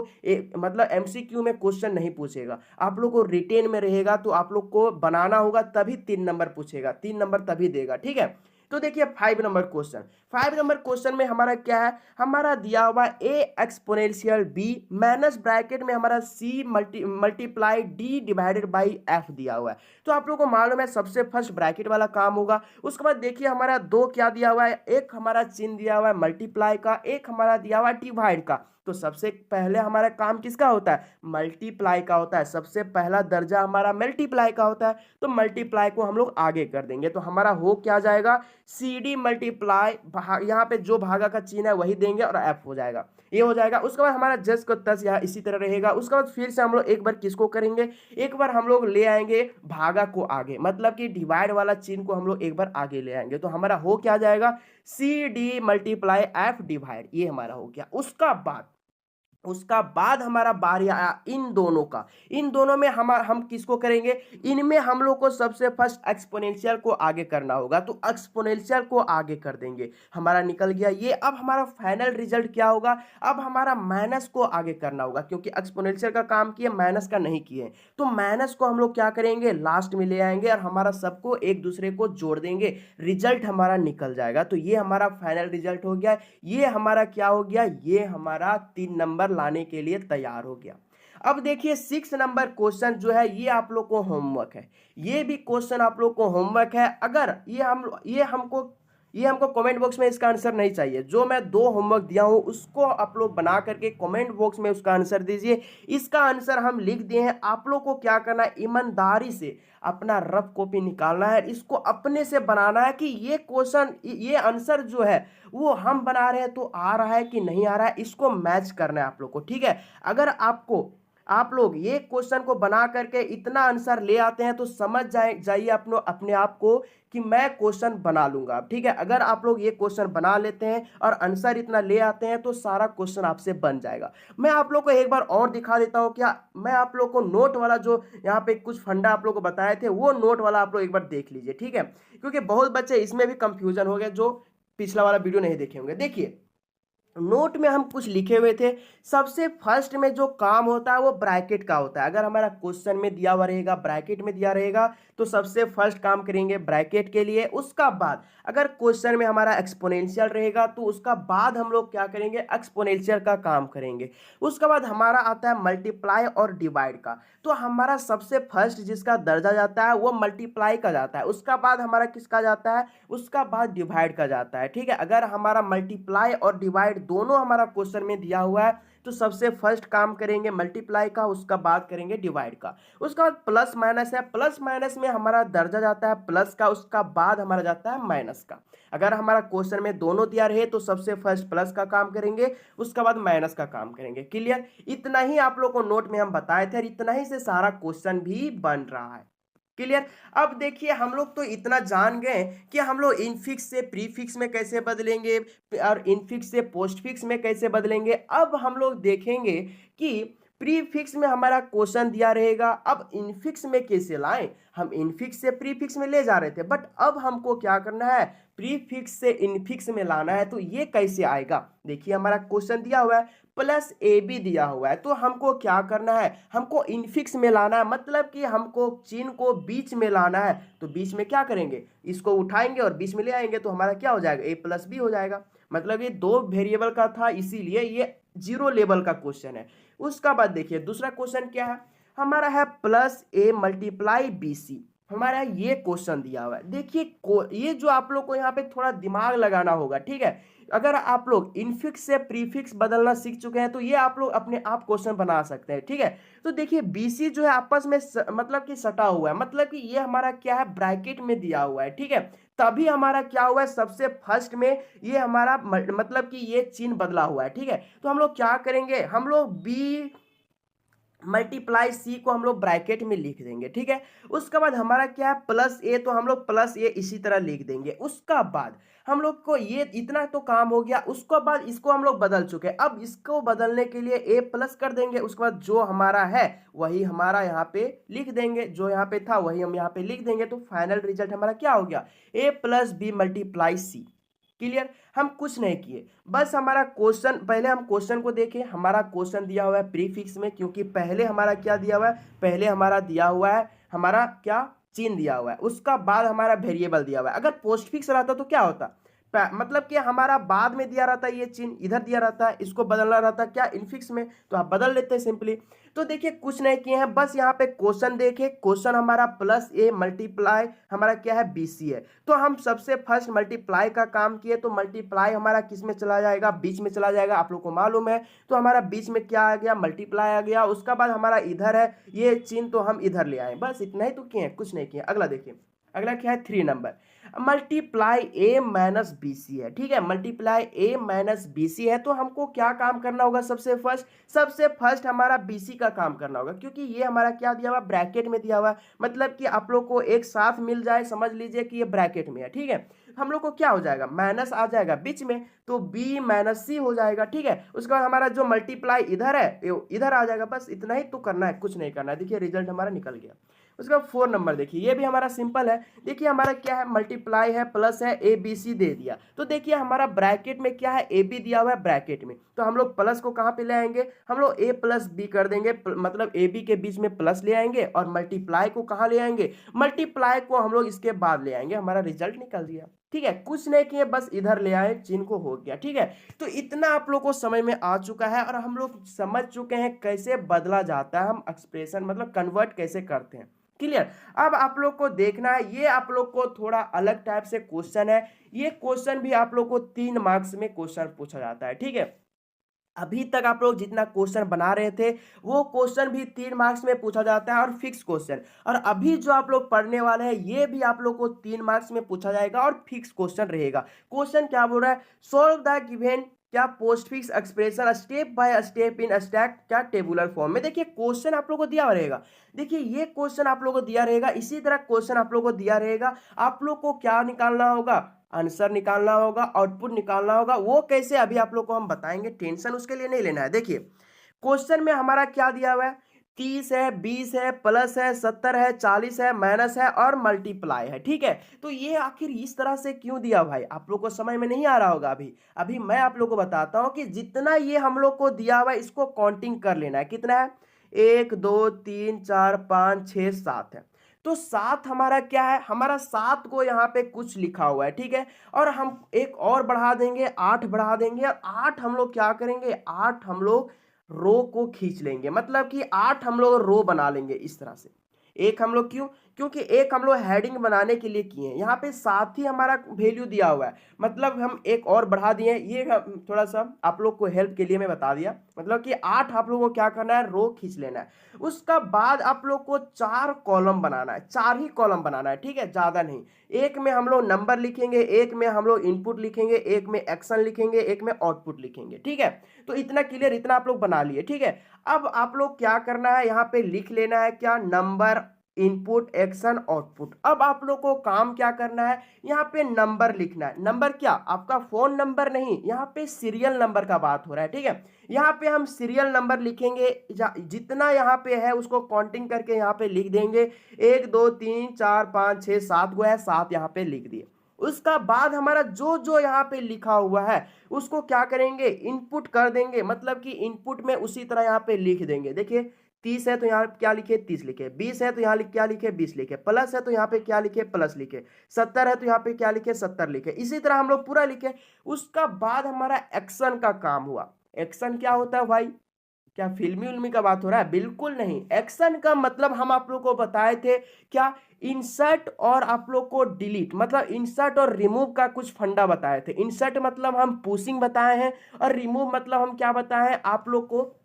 मतलब एमसीक्यू में क्वेश्चन नहीं पूछेगा, आप लोग को रिटेन में रहेगा। तो आप लोग को बनाना होगा, तभी 3 नंबर पूछेगा, 3 नंबर तभी देगा, ठीक है। तो देखिए 5 नंबर क्वेश्चन, 5 नंबर क्वेश्चन में हमारा क्या है, हमारा दिया हुआ a exponential b minus bracket में हमारा c multiply d divided by f दिया हुआ है। तो आप लोगों को मालूम है सबसे फर्स्ट ब्रैकेट वाला काम होगा। उसके बाद देखिए हमारा 2 क्या दिया हुआ है, एक हमारा चिन्ह दिया हुआ है मल्टीप्लाई का, एक हमारा दिया हुआ है डिवाइड का। तो सबसे पहले हमारा काम किसका होता है, मल्टीप्लाई का होता है। सबसे पहला दर्जा हमारा मल्टीप्लाई का होता है, तो मल्टीप्लाई को हम लोग आगे कर देंगे। तो हमारा हो क्या जाएगा, सी डी मल्टीप्लाई, यहाँ पे जो भागा का चिन्ह है वही देंगे और एफ हो जाएगा, ये हो जाएगा। उसके बाद हमारा जस को तस यहाँ इसी तरह रहेगा। उसके बाद फिर से हम लोग एक बार किसको करेंगे, एक बार हम लोग ले आएंगे भागा को आगे, मतलब कि डिवाइड वाला चिन्ह को हम लोग एक बार आगे ले आएंगे। तो हमारा हो क्या जाएगा, C D multiply F divide, ये हमारा हो गया। उसका बाद हमारा बारी आया इन दोनों का। इन दोनों में हम किसको करेंगे, इनमें हम लोग को सबसे फर्स्ट एक्सपोनेंशियल को आगे करना होगा। तो एक्सपोनेंशियल को आगे कर देंगे, हमारा निकल गया ये। अब हमारा फाइनल रिजल्ट क्या होगा, अब हमारा माइनस को आगे करना होगा, क्योंकि एक्सपोनेंशियल का काम किए माइनस का नहीं किए। तो माइनस को हम लोग क्या करेंगे, लास्ट में ले आएंगे और हमारा सबको एक दूसरे को जोड़ देंगे, रिजल्ट हमारा निकल जाएगा। तो ये हमारा फाइनल रिजल्ट हो गया। ये हमारा क्या हो गया, ये हमारा 3 नंबर लाने के लिए तैयार हो गया। अब देखिए 6 नंबर क्वेश्चन जो है, ये आप लोग को होमवर्क है। ये भी क्वेश्चन आप लोग को होमवर्क है। अगर ये हमको कमेंट बॉक्स में इसका आंसर नहीं चाहिए, जो मैं 2 होमवर्क दिया हूं उसको आप लोग बना करके कमेंट बॉक्स में उसका आंसर दीजिए। इसका आंसर हम लिख दिए हैं, आप लोग को क्या करना है, ईमानदारी से अपना रफ कॉपी निकालना है, इसको अपने से बनाना है कि ये क्वेश्चन, ये आंसर जो है वो हम बना रहे हैं तो आ रहा है कि नहीं आ रहा है, इसको मैच करना है आप लोग को, ठीक है। अगर आप लोग ये क्वेश्चन को बना करके इतना आंसर ले आते हैं तो समझ जाइए अपने आप को कि मैं क्वेश्चन बना लूंगा, ठीक है। अगर आप लोग ये क्वेश्चन बना लेते हैं और आंसर इतना ले आते हैं तो सारा क्वेश्चन आपसे बन जाएगा। मैं आप लोग को एक बार और दिखा देता हूं, क्या मैं आप लोग को नोट वाला जो यहाँ पे कुछ फंडा आप लोग को बताए थे, वो नोट वाला आप लोग एक बार देख लीजिए, ठीक है, क्योंकि बहुत बच्चे इसमें भी कंफ्यूजन हो गए जो पिछला वाला वीडियो नहीं देखे होंगे। देखिए नोट में हम कुछ लिखे हुए थे, सबसे फर्स्ट में जो काम होता है वो ब्रैकेट का होता है। अगर हमारा क्वेश्चन में दिया हुआ रहेगा, ब्रैकेट में दिया रहेगा, तो सबसे फर्स्ट काम करेंगे ब्रैकेट के लिए। उसका बाद अगर क्वेश्चन में हमारा एक्सपोनेंशियल रहेगा तो उसका बाद हम लोग क्या करेंगे, एक्सपोनेंशियल का काम करेंगे। उसके बाद हमारा आता है मल्टीप्लाई और डिवाइड का। तो हमारा सबसे फर्स्ट जिसका दर्जा जाता है वो मल्टीप्लाई का जाता है, उसका बाद हमारा किसका जाता है, उसका बाद डिवाइड का जाता है, ठीक है। अगर हमारा मल्टीप्लाई और डिवाइड दोनों हमारा क्वेश्चन में दिया हुआ है तो सबसे फर्स्ट काम करेंगे मल्टीप्लाई का, उसका बाद करेंगे डिवाइड का। उसका बाद प्लस माइनस है, प्लस माइनस में हमारा दर्जा जाता है प्लस का, उसका बाद हमारा जाता है माइनस का। अगर हमारा क्वेश्चन में दोनों दिया रहे तो सबसे फर्स्ट प्लस का काम करेंगे, उसका बाद माइनस का काम करेंगे। क्लियर? इतना ही आप लोग को नोट में हम बताए थे और इतना ही से सारा क्वेश्चन भी बन रहा है। क्लियर? अब देखिए हम लोग तो इतना जान गए कि हम लोग इनफिक्स से प्रीफिक्स में कैसे बदलेंगे और इनफिक्स से पोस्टफिक्स में कैसे बदलेंगे। अब हम लोग देखेंगे कि प्रीफिक्स में हमारा क्वेश्चन दिया रहेगा, अब इनफिक्स में कैसे लाएं। हम इनफिक्स से प्रीफिक्स में ले जा रहे थे, बट अब हमको क्या करना है, प्रीफिक्स से इनफिक्स में लाना है। तो ये कैसे आएगा? देखिए हमारा क्वेश्चन दिया हुआ है प्लस ए बी दिया हुआ है, तो हमको क्या करना है, हमको इनफिक्स में लाना है, मतलब कि हमको चिन्ह को बीच में लाना है। तो बीच में क्या करेंगे, इसको उठाएंगे और बीच में ले आएंगे, तो हमारा क्या हो जाएगा, ए प्लस बी हो जाएगा। मतलब ये दो वेरिएबल का था, इसीलिए ये जीरो लेवल का क्वेश्चन है। उसका बाद देखिए दूसरा क्वेश्चन क्या है, हमारा है plus A multiply B C. हमारा ये क्वेश्चन दिया हुआ है। देखिए ये जो आप लोग को यहाँ पे थोड़ा दिमाग लगाना होगा, ठीक है। अगर आप लोग इनफिक्स से प्रीफिक्स बदलना सीख चुके हैं तो ये आप लोग अपने आप क्वेश्चन बना सकते हैं, ठीक है। तो देखिए बीसी जो है आपस में मतलब कि सटा हुआ है, मतलब कि ये हमारा क्या है, ब्रैकेट में दिया हुआ है, ठीक है। तभी हमारा क्या हुआ है, सबसे फर्स्ट में ये हमारा मतलब कि ये चिन्ह बदला हुआ है, ठीक है। तो हम लोग क्या करेंगे, हम लोग बी मल्टीप्लाई सी को हम लोग ब्रैकेट में लिख देंगे, ठीक है। उसके बाद हमारा क्या है प्लस ए, तो हम लोग प्लस ए इसी तरह लिख देंगे। उसका बाद हम लोग को ये इतना तो काम हो गया। उसके बाद इसको हम लोग बदल चुके हैं, अब इसको बदलने के लिए ए प्लस कर देंगे। उसके बाद जो हमारा है वही हमारा यहाँ पे लिख देंगे, जो यहाँ पे था वही हम यहाँ पे लिख देंगे। तो फाइनल रिजल्ट हमारा क्या हो गया, ए plus B multiply C. Clear? हम कुछ नहीं किए, बस हमारा क्वेश्चन, पहले हम क्वेश्चन को देखें। हमारा क्वेश्चन दिया हुआ है प्रीफिक्स में, क्योंकि पहले हमारा क्या दिया हुआ है, पहले हमारा दिया हुआ है हमारा क्या, चिन्ह दिया हुआ है। उसका बाद हमारा वेरिएबल दिया हुआ है। अगर पोस्टफिक्स रहता तो क्या होता, मतलब कि हमारा बाद में दिया रहता है ये चिन्ह, इधर दिया रहता है, इसको बदलना रहता क्या, इनफिक्स में, तो आप बदल लेते हैं सिंपली। तो देखिए कुछ नहीं किए हैं, बस यहाँ पे क्वेश्चन देखे, क्वेश्चन हमारा प्लस ए मल्टीप्लाई हमारा क्या है, बीसी है। तो हम सबसे फर्स्ट मल्टीप्लाई का काम किए, तो मल्टीप्लाई हमारा किस में चला जाएगा, बीच में चला जाएगा, आप लोग को मालूम है। तो हमारा बीच में क्या आ गया, मल्टीप्लाई आ गया। उसका बाद हमारा इधर है ये चिन्ह, तो हम इधर ले आए, बस इतना ही तो किए हैं, कुछ नहीं किए। अगला देखिए, अगला क्या है, 3 नंबर, मल्टीप्लाई ए माइनस बी सी है, ठीक है। मल्टीप्लाई ए माइनस बी सी है, तो हमको क्या काम करना होगा, सबसे फर्स्ट हमारा बी सी का काम करना होगा, क्योंकि ये हमारा क्या दिया हुआ, ब्रैकेट में दिया हुआ, मतलब कि आप लोग को एक साथ मिल जाए, समझ लीजिए कि ये ब्रैकेट में है, ठीक है। हम लोग को क्या हो जाएगा, माइनस आ जाएगा बीच में, तो बी माइनस सी हो जाएगा, ठीक है। उसके बाद हमारा जो मल्टीप्लाई इधर है इधर आ जाएगा, बस इतना ही तो करना है, कुछ नहीं करना है। देखिए रिजल्ट हमारा निकल गया। उसका 4 नंबर देखिए, ये भी हमारा सिंपल है। देखिए हमारा क्या है, मल्टीप्लाई है, प्लस है, ए बी सी दे दिया। तो देखिए हमारा ब्रैकेट में क्या है, ए बी दिया हुआ है ब्रैकेट में, तो हम लोग प्लस को कहाँ पे ले आएंगे, हम लोग ए प्लस बी कर देंगे, मतलब ए बी के बीच में प्लस ले आएंगे, और मल्टीप्लाई को कहाँ ले आएंगे, मल्टीप्लाई को हम लोग इसके बाद ले आएंगे। हमारा रिजल्ट निकल गया, ठीक है। कुछ नहीं किए, बस इधर ले आए, चिन्ह को हो गया, ठीक है। तो इतना आप लोग को समझ में आ चुका है, और हम लोग समझ चुके हैं कैसे बदला जाता है, हम एक्सप्रेशन मतलब कन्वर्ट कैसे करते हैं। क्लियर? अब आप लोग को देखना है, ये आप लोग को थोड़ा अलग टाइप से क्वेश्चन है। ये क्वेश्चन भी आप लोग को 3 मार्क्स में क्वेश्चन पूछा जाता है, ठीक है। अभी तक आप लोग जितना क्वेश्चन बना रहे थे वो क्वेश्चन भी 3 मार्क्स में पूछा जाता है, और फिक्स क्वेश्चन। और अभी जो आप लोग पढ़ने वाले हैं ये भी आप लोग को 3 मार्क्स में पूछा जाएगा, और फिक्स क्वेश्चन रहेगा। क्वेश्चन क्या बोल रहा है, सोल्व द गिवन क्या postfix expression step by step in stack क्या टेबुलर फॉर्म में। देखिए क्वेश्चन आप लोग को दिया रहेगा, देखिए ये क्वेश्चन आप लोग को दिया रहेगा, इसी तरह क्वेश्चन आप लोग को दिया रहेगा। आप लोग को क्या निकालना होगा, आंसर निकालना होगा, आउटपुट निकालना होगा। वो कैसे अभी आप लोग को हम बताएंगे, टेंशन उसके लिए नहीं लेना है। देखिए क्वेश्चन में हमारा क्या दिया हुआ है, 30 है, 20 है, प्लस है, 70 है, 40 है, माइनस है, और मल्टीप्लाई है, ठीक है। तो ये आखिर इस तरह से क्यों दिया भाई, आप लोग को समझ में नहीं आ रहा होगा। अभी मैं आप लोग को बताता हूं कि जितना ये हम लोग को दिया हुआ है इसको काउंटिंग कर लेना है। कितना है, 1 2 3 4 5 6 7 है। तो 7 हमारा क्या है, हमारा 7 को यहाँ पे कुछ लिखा हुआ है, ठीक है। और हम एक और बढ़ा देंगे, 8 बढ़ा देंगे, और 8 हम लोग क्या करेंगे, 8 हम लोग रो को खींच लेंगे, मतलब कि 8 हम लोग रो बना लेंगे इस तरह से। एक हम लोग क्यों, क्योंकि एक हम लोग हेडिंग बनाने के लिए किए हैं, यहाँ पे साथ ही हमारा वैल्यू दिया हुआ है, मतलब हम एक और बढ़ा दिए। ये थोड़ा सा आप लोग को हेल्प के लिए मैं बता दिया, मतलब कि 8 आप लोगों को क्या करना है, रो खींच लेना है। उसका बाद आप लोग को 4 कॉलम बनाना है, 4 ही कॉलम बनाना है, ठीक है, ज्यादा नहीं। एक में हम लोग नंबर लिखेंगे, एक में हम लोग इनपुट लिखेंगे, एक में एक्शन लिखेंगे, एक में आउटपुट लिखेंगे, ठीक है। तो इतना क्लियर, इतना आप लोग बना लिए, ठीक है। अब आप लोग क्या करना है, यहाँ पे लिख लेना है क्या, नंबर, इनपुट, एक्शन, आउटपुट। अब आप लोग को काम क्या करना है, यहाँ पे नंबर लिखना है। नंबर क्या, आपका फोन नंबर नहीं, यहाँ पे सीरियल नंबर का बात हो रहा है, ठीक है। यहाँ पे हम सीरियल नंबर लिखेंगे, जितना यहाँ पे है उसको काउंटिंग करके यहाँ पे लिख देंगे। 1 2 3 4 5 6 7 गो है, 7 यहाँ पे लिख दिए। उसका बाद हमारा जो जो यहाँ पे लिखा हुआ है उसको क्या करेंगे, इनपुट कर देंगे, मतलब कि इनपुट में उसी तरह यहाँ पे लिख देंगे। देखिए 30 है तो यहाँ क्या लिखे, 30 लिखे। 20 है तो यहाँ क्या लिखे, 20 लिखे। प्लस है तो यहाँ पे क्या लिखे, प्लस लिखे। 70 है तो यहाँ पे क्या लिखे, 70 लिखे। इसी तरह हम लोग पूरा लिखे। उसका बाद हमारा एक्शन का काम हुआ। एक्शन क्या होता है भाई, क्या फिल्मी उल्मी का बात हो रहा है, बिल्कुल नहीं। एक्शन का मतलब हम आप लोग को बताए थे क्या, इंसर्ट और आप लोग को डिलीट, मतलब इंसर्ट और रिमूव का कुछ फंडा बताए थे। इंसर्ट मतलब हम पुशिंग बताए हैं, और रिमूव मतलब हम क्या बताए हैं आप लोग को,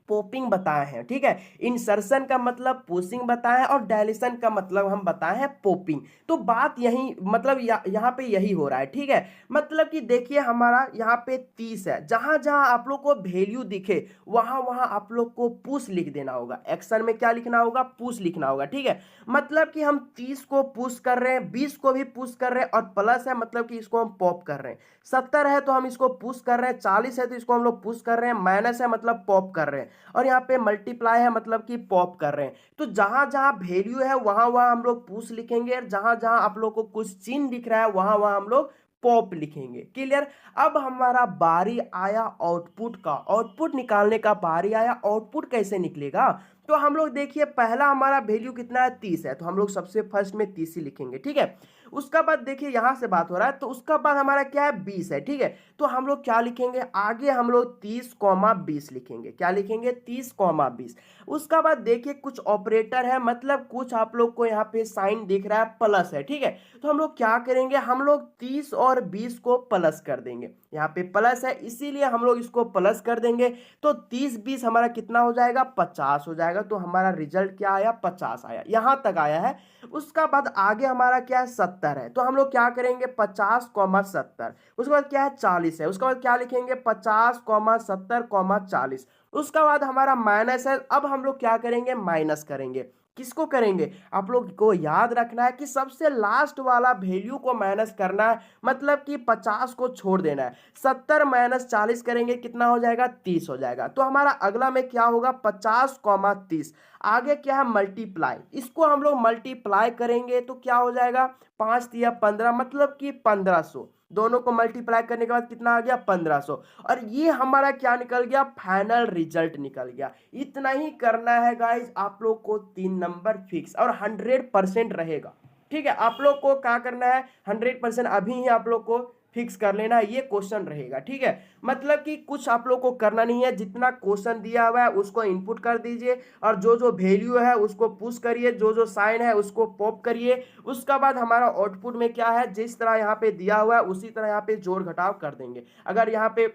पॉपिंग बताए हैं, ठीक है। इंसर्शन का मतलब पुशिंग बताया है, और डायलेशन का मतलब हम बताए हैं पॉपिंग। तो बात यही, मतलब यहाँ पे यही हो रहा है, ठीक है। मतलब कि देखिए हमारा यहाँ पे 30 है, जहां जहां आप लोग को वैल्यू दिखे वहां वहां आप लोग को पुश लिख देना होगा। एक्शन में क्या लिखना होगा, पुश लिखना होगा, ठीक है। मतलब कि हम 30 को पुश कर रहे हैं, 20 को भी पुश कर रहे हैं, और प्लस है मतलब कि इसको हम पॉप कर रहे हैं। 70 है तो हम इसको पुश कर रहे हैं, 40 है तो इसको हम लोग पुश कर रहे हैं, माइनस है मतलब पॉप कर रहे हैं, और यहाँ पे मल्टीप्लाई है मतलब कि पॉप कर रहे हैं। तो जहां जहां वैल्यू है वहां वहां हम लोग पुश लिखेंगे, और जहां जहां आप लोग को कुछ चिन्ह दिख रहा है वहां वहां हम लोग पॉप लिखेंगे। क्लियर। अब हमारा बारी आया आउटपुट का, आउटपुट निकालने का बारी आया। आउटपुट कैसे निकलेगा, तो हम लोग देखिए पहला हमारा वैल्यू कितना है, 30 है, तो हम लोग सबसे फर्स्ट में 30 ही लिखेंगे, ठीक है। उसका बाद देखिए यहां से बात हो रहा है, तो उसका बाद हमारा क्या है, 20 है, ठीक है। तो हम लोग क्या लिखेंगे, आगे हम लोग 30,20 लिखेंगे। क्या लिखेंगे, 30,20। उसका बाद देखिए कुछ ऑपरेटर है, मतलब कुछ आप लोग को यहाँ पे साइन दिख रहा है, प्लस है, ठीक है। तो हम लोग क्या करेंगे, हम लोग 30 और 20 को प्लस कर देंगे। यहाँ पे प्लस है इसीलिए हम लोग इसको प्लस कर देंगे। तो 30 20 हमारा कितना हो जाएगा, 50 हो जाएगा। तो हमारा रिजल्ट क्या आया, 50 आया, यहां तक आया है। उसका बाद आगे हमारा क्या है, 70 है, तो हम लोग क्या करेंगे, 50,70। उसके बाद क्या है, 40 है, उसके बाद क्या लिखेंगे, 50,70,40। उसका बाद हमारा माइनस है। अब हम लोग क्या करेंगे, माइनस करेंगे। किसको करेंगे, आप लोग को याद रखना है कि सबसे लास्ट वाला वैल्यू को माइनस करना है, मतलब कि 50 को छोड़ देना है। 70 माइनस 40 करेंगे कितना हो जाएगा, 30 हो जाएगा। तो हमारा अगला में क्या होगा, 50,30। आगे क्या है, मल्टीप्लाई, इसको हम लोग मल्टीप्लाई करेंगे तो क्या हो जाएगा, 5 या 15, मतलब कि 1500। दोनों को मल्टीप्लाई करने के बाद कितना आ गया, 1500। और ये हमारा क्या निकल गया, फाइनल रिजल्ट निकल गया। इतना ही करना है गाइज, आप लोग को 3 नंबर फिक्स और 100% रहेगा, ठीक है। आप लोग को क्या करना है, 100% अभी ही आप लोग को फिक्स कर लेना है, ये क्वेश्चन रहेगा, ठीक है। मतलब कि कुछ आप लोग को करना नहीं है, जितना क्वेश्चन दिया हुआ है उसको इनपुट कर दीजिए, और जो जो वैल्यू है उसको पुश करिए, जो जो साइन है उसको पॉप करिए। उसका बाद हमारा आउटपुट में क्या है, जिस तरह यहाँ पे दिया हुआ है उसी तरह यहाँ पे जोड़ घटाव कर देंगे। अगर यहाँ पे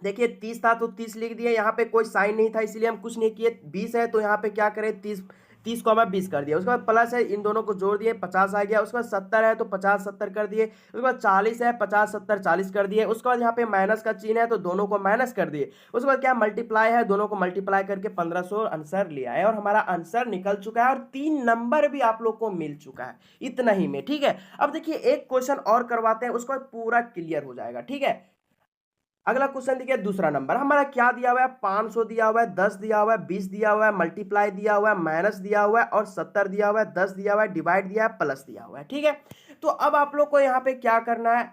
देखिए 30 था तो 30 लिख दिए, यहाँ पे कोई साइन नहीं था इसलिए हम कुछ नहीं किए। 20 है तो यहाँ पे क्या करें, 30,20 कर दिया। उसके बाद प्लस है, इन दोनों को जोड़ दिए, 50 आ गया। उसके बाद 70 है तो 50,70 कर दिए। उसके बाद 40 है, 50,70,40 कर दिए। उसके बाद यहाँ पे माइनस का चिन्ह है तो दोनों को माइनस कर दिए। उसके बाद क्या, मल्टीप्लाई है, दोनों को मल्टीप्लाई करके 1500 आंसर लिया है, और हमारा आंसर निकल चुका है, और 3 नंबर भी आप लोग को मिल चुका है इतना ही में, ठीक है। अब देखिए एक क्वेश्चन और करवाते हैं, उसके बाद पूरा क्लियर हो जाएगा, ठीक है। अगला क्वेश्चन देखिए, दूसरा नंबर हमारा क्या दिया हुआ है, 500 दिया हुआ है, 10 दिया हुआ है, 20 दिया हुआ है, मल्टीप्लाई दिया हुआ है, माइनस दिया हुआ है, और 70 दिया हुआ है, 10 दिया हुआ है, डिवाइड दिया है, प्लस दिया हुआ है, ठीक है। तो अब आप लोग को यहाँ पे क्या करना है,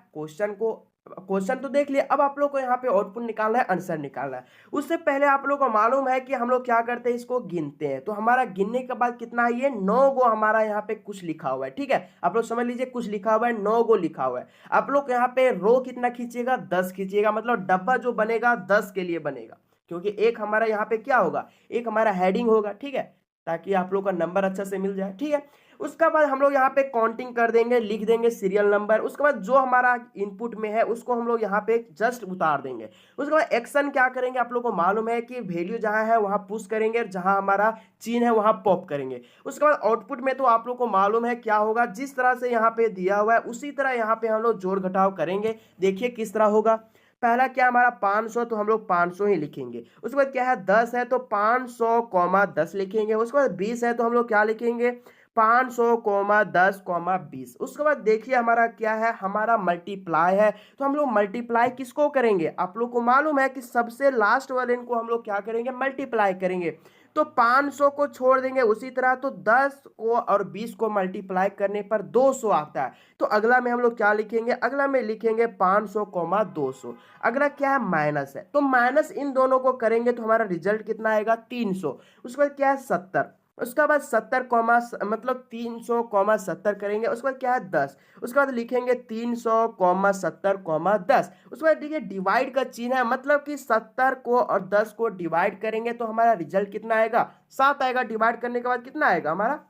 क्वेश्चन तो देख लिए। अब आप लोग को यहाँ पे आउटपुट निकालना है, आंसर निकालना है। उससे पहले आप लोग को मालूम है कि हम लोग क्या करते हैं, इसको गिनते हैं। तो हमारा गिनने के बाद कितना है, ये 9 गो हमारा यहाँ पे कुछ लिखा हुआ है, ठीक है। आप लोग समझ लीजिए कुछ लिखा हुआ है, 9 गो लिखा हुआ है। आप लोग यहाँ पे रो कितना खींचिएगा, 10 खींचिएगा, मतलब डब्बा जो बनेगा 10 के लिए बनेगा, क्योंकि एक हमारा यहाँ पे क्या होगा, एक हमारा हेडिंग होगा, ठीक है। ताकि आप लोग का नंबर अच्छा से मिल जाए, ठीक है। उसके बाद हम लोग यहाँ पे काउंटिंग कर देंगे, लिख देंगे सीरियल नंबर। उसके बाद जो हमारा इनपुट में है उसको हम लोग यहाँ पे जस्ट उतार देंगे। उसके बाद एक्शन क्या करेंगे, आप लोग को मालूम है कि वैल्यू जहाँ है वहाँ पुश करेंगे, जहाँ हमारा चिन्ह है वहाँ पॉप करेंगे। उसके बाद आउटपुट में तो आप लोग को मालूम है क्या होगा, जिस तरह से यहाँ पे दिया हुआ है उसी तरह यहाँ पे हम लोग जोड़ घटाव करेंगे। देखिए किस तरह होगा। पहला क्या हमारा 500, तो हम लोग 500 ही लिखेंगे। उसके बाद क्या है 10 है तो 500 कॉमा 10 लिखेंगे। उसके बाद 20 है तो हम लोग क्या लिखेंगे 500 कॉमा 10 कॉमा 20। उसके बाद देखिए हमारा क्या है, हमारा मल्टीप्लाई है, तो हम लोग मल्टीप्लाई किसको करेंगे, आप लोग को मालूम है कि सबसे लास्ट वाले इनको हम लोग क्या करेंगे मल्टीप्लाई करेंगे। तो 500 को छोड़ देंगे उसी तरह, तो 10 को और 20 को मल्टीप्लाई करने पर 200 आता है। तो अगला में हम लोग क्या लिखेंगे, अगला में लिखेंगे 500 कॉमा 200। अगला क्या है माइनस है, तो माइनस इन दोनों को करेंगे तो हमारा रिजल्ट कितना आएगा 300। उसके बाद क्या है 70। उसके बाद 70 कॉमा मतलब 300 कॉमा 70 करेंगे। उसके बाद क्या है 10। उसके बाद लिखेंगे 300 कॉमा 70 कॉमा 10। उसके बाद देखिए डिवाइड का चिन्ह है, मतलब कि 70 को और 10 को डिवाइड करेंगे तो हमारा रिजल्ट कितना आएगा 7 आएगा। डिवाइड करने के बाद कितना आएगा हमारा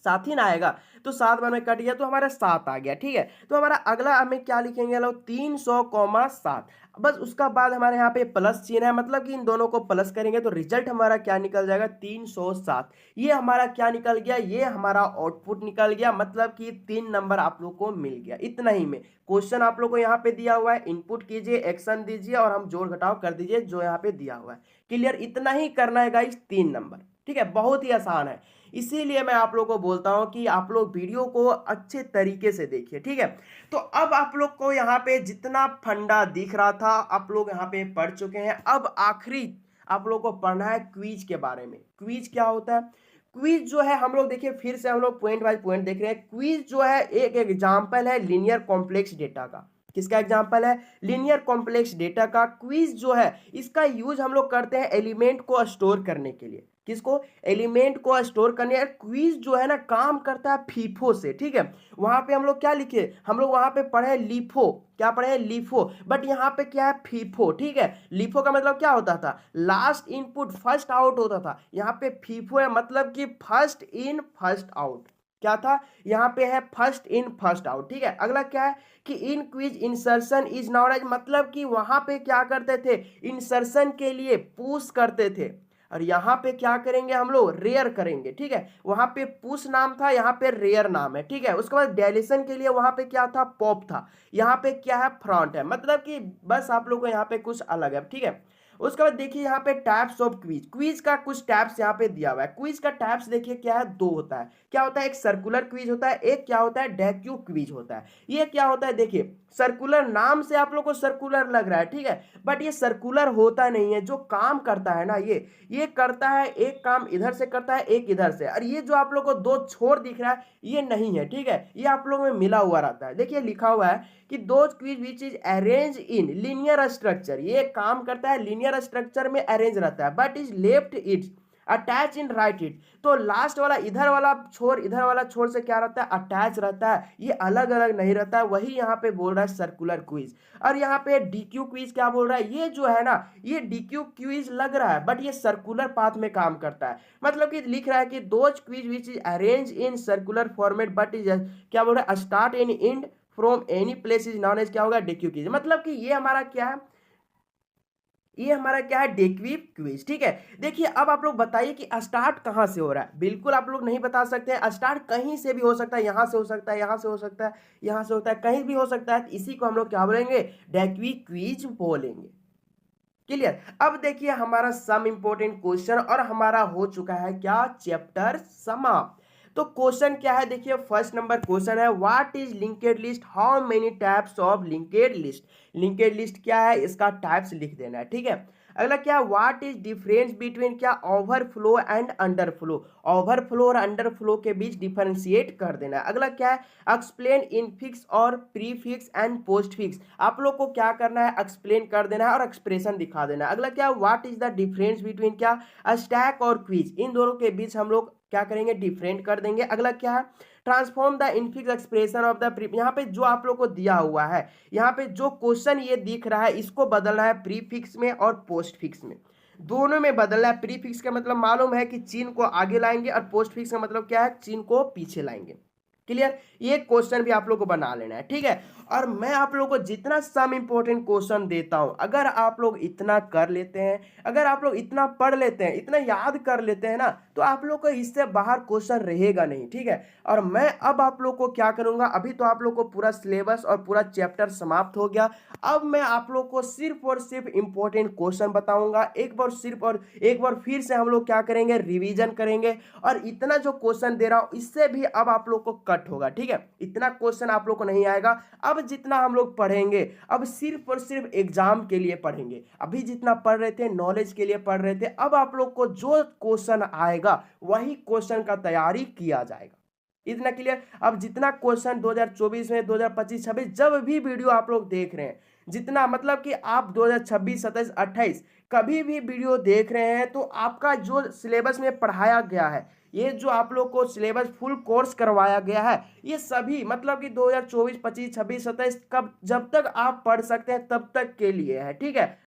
7 ही ना आएगा, तो 7 बार में कट गया तो हमारा 7 आ गया, ठीक है। तो हमारा अगला हमें क्या लिखेंगे लोग 300 कॉमा 7। बस उसका बाद हमारे यहाँ पे प्लस चिन्ह है, मतलब कि इन दोनों को प्लस करेंगे तो रिजल्ट हमारा क्या निकल जाएगा 307। ये हमारा क्या निकल गया, ये हमारा आउटपुट निकल गया, मतलब कि 3 नंबर आप लोग को मिल गया। इतना ही में क्वेश्चन आप लोग को यहाँ पे दिया हुआ है, इनपुट कीजिए, एक्शन दीजिए और हम जोड़ घटाव कर दीजिए जो यहाँ पे दिया हुआ है। क्लियर, इतना ही करना है गाइस 3 नंबर, ठीक है, बहुत ही आसान है। इसीलिए मैं आप लोगों को बोलता हूं कि आप लोग वीडियो को अच्छे तरीके से देखिए, ठीक है। तो अब आप लोग को यहाँ पे जितना फंडा दिख रहा था आप लोग यहाँ पे पढ़ चुके हैं। अब आखिरी आप लोग को पढ़ना है क्विज के बारे में। क्विज क्या होता है, क्विज जो है हम लोग देखिए फिर से हम लोग पॉइंट बाय पॉइंट देख रहे हैं। क्विज जो है एक एग्जाम्पल है लीनियर कॉम्प्लेक्स डेटा का। किसका एग्जाम्पल है, लीनियर कॉम्प्लेक्स डेटा का। क्विज जो है इसका यूज हम लोग करते हैं एलिमेंट को स्टोर करने के लिए। किसको, एलिमेंट को स्टोर करने। क्विज जो है ना काम करता है फीफो से, ठीक है। वहां पे हम लोग क्या लिखे, हम लोग वहां पे पढ़े लीफो, क्या पढ़े लीफो, बट यहाँ पे क्या है फीफो, ठीक है। लीफो का मतलब क्या होता था, लास्ट इनपुट फर्स्ट आउट होता था। यहाँ पे फीफो है मतलब कि फर्स्ट इन फर्स्ट आउट। क्या था, यहाँ पे है फर्स्ट इन फर्स्ट आउट, ठीक है। अगला क्या है कि in quiz insertion is non edge, मतलब कि वहां पे क्या करते थे इंसर्शन के लिए पुश करते थे, और यहाँ पे क्या करेंगे हम लोग रेयर करेंगे, ठीक है। वहां पे पुश नाम था, यहाँ पे रेयर नाम है, ठीक है। उसके बाद डेलिशन के लिए वहां पे क्या था पॉप था, यहाँ पे क्या है फ्रंट है, मतलब कि बस आप लोग को यहाँ पे कुछ अलग है, ठीक है। उसके बाद देखिए यहाँ पे टाइप्स ऑफ क्विज, क्विज का कुछ टाइप्स यहाँ पे दिया हुआ है। क्विज का टाइप्स देखिए क्या है, दो होता है। क्या होता है, एक सर्कुलर क्विज होता है, एक क्या होता है डेक्यू क्विज होता है। ये क्या होता है देखिए, सर्कुलर नाम से आप लोग को सर्कुलर लग रहा है, ठीक है, बट ये सर्कुलर होता नहीं है। जो काम करता है ना ये करता है, एक काम इधर से करता है एक इधर से, और ये जो आप लोग को दो छोर दिख रहा है ये नहीं है, ठीक है, ये आप लोग में मिला हुआ रहता है। देखिए लिखा हुआ है कि दो quiz which is arrange in linear structure, ये काम करता है लीनियर स्ट्रक्चर में अरेंज रहता है, but is left it attach in right it. तो लास्ट वाला इधर वाला छोर इधर वाला छोर से क्या रहता है अटैच रहता है, ये अलग अलग नहीं रहता है। वही यहाँ पे बोल रहा है सर्कुलर क्विज। और यहाँ पे डीक्यू क्विज क्या बोल रहा है, ये जो है ना ये डीक्यू क्विज लग रहा है बट ये सर्कुलर पाथ में काम करता है। मतलब कि लिख रहा है कि those quiz which is arrange in circular format but is क्या बोल रहा है start in end from any place is non as क्या होगा डीक्यू क्विज। मतलब कि ये हमारा क्या है, ये हमारा क्या है डेक्यू क्विज, ठीक है। देखिए अब आप लोग बताइए कि स्टार्ट कहां से हो रहा है। बिल्कुल आप लोग नहीं बता सकते हैं, स्टार्ट कहीं से भी हो सकता है, यहां से हो सकता है, यहां से हो सकता है, यहां से होता है, कहीं भी हो सकता है। इसी को हम लोग क्या बोलेंगे डेक्यू क्विज बोलेंगे। क्लियर। अब देखिए हमारा सम इंपॉर्टेंट क्वेश्चन और हमारा हो चुका है क्या चैप्टर समाप्त। तो क्वेश्चन क्या है देखिए, फर्स्ट नंबर क्वेश्चन है what is linked list, how many types of linked list. Linked list क्या है इसका टाइप्स लिख देना है, ठीक है। अगला क्या व्हाट इज डिफरेंस बिटवीन क्या ओवरफ्लो एंड अंडरफ्लो, ओवरफ्लो और अंडरफ्लो के बीच डिफरेंशिएट कर देना है। अगला क्या है एक्सप्लेन इनफिक्स और प्रीफिक्स एंड पोस्टफिक्स, आप लोग को क्या करना है एक्सप्लेन कर देना है और एक्सप्रेशन दिखा देना है। अगला क्या what is the difference between क्या स्टैक और क्विज, इन दोनों के बीच हम लोग क्या करेंगे डिफरेंट कर देंगे। अगला क्या है transform the infix expression of the, यहाँ पे जो आप लोग को दिया हुआ है यहाँ पे जो क्वेश्चन ये दिख रहा है इसको बदलना है प्रीफिक्स में और पोस्टफिक्स में। दोनों में बदलना है। प्रीफिक्स का मतलब मालूम है कि चीन को आगे लाएंगे और पोस्टफिक्स का मतलब क्या है, चीन को पीछे लाएंगे। क्लियर, ये क्वेश्चन भी आप लोग को बना लेना है, ठीक है। और मैं आप लोग को जितना सम इंपॉर्टेंट क्वेश्चन देता हूं, अगर आप लोग इतना कर लेते हैं, अगर आप लोग इतना पढ़ लेते हैं, इतना याद कर लेते हैं ना, तो आप लोग को इससे बाहर क्वेश्चन रहेगा नहीं, ठीक है। और मैं अब आप लोग को क्या करूंगा, अभी तो आप लोग को पूरा सिलेबस और पूरा चैप्टर समाप्त हो गया। अब मैं आप लोग को सिर्फ और सिर्फ इंपॉर्टेंट क्वेश्चन बताऊंगा, एक बार सिर्फ और एक बार फिर से हम लोग क्या करेंगे, रिवीजन करेंगे। और इतना जो क्वेश्चन दे रहा हूं, इससे भी अब आप लोग को कट होगा, ठीक है। इतना क्वेश्चन आप लोग को नहीं आएगा। अब जितना हम लोग पढ़ेंगे, अब सिर्फ और सिर्फ एग्जाम के लिए पढ़ेंगे। अभी जितना पढ़ रहे थे, नॉलेज के लिए पढ़ रहे थे, अब आप लोग को जो क्वेश्चन आएगा वही क्वेश्चन का तैयारी किया जाएगा। इतना क्लियर। अब जितना क्वेश्चन 2024 में, 2025, 26 जब भी वीडियो आप लोग देख रहे हैं, जितना मतलब कि आप 2026, 27, 28 कभी भी वीडियो देख रहे हैं, तो आपका जो सिलेबस में पढ़ाया गया है, ये जो आप लोग को सिलेबस फुल कोर्स करवाया गया है, ये सभी मतलब कि 2024, 25, 26, 27 कब जब तक आप पढ़ सकते हैं तब तक के लिए है, ठीक है।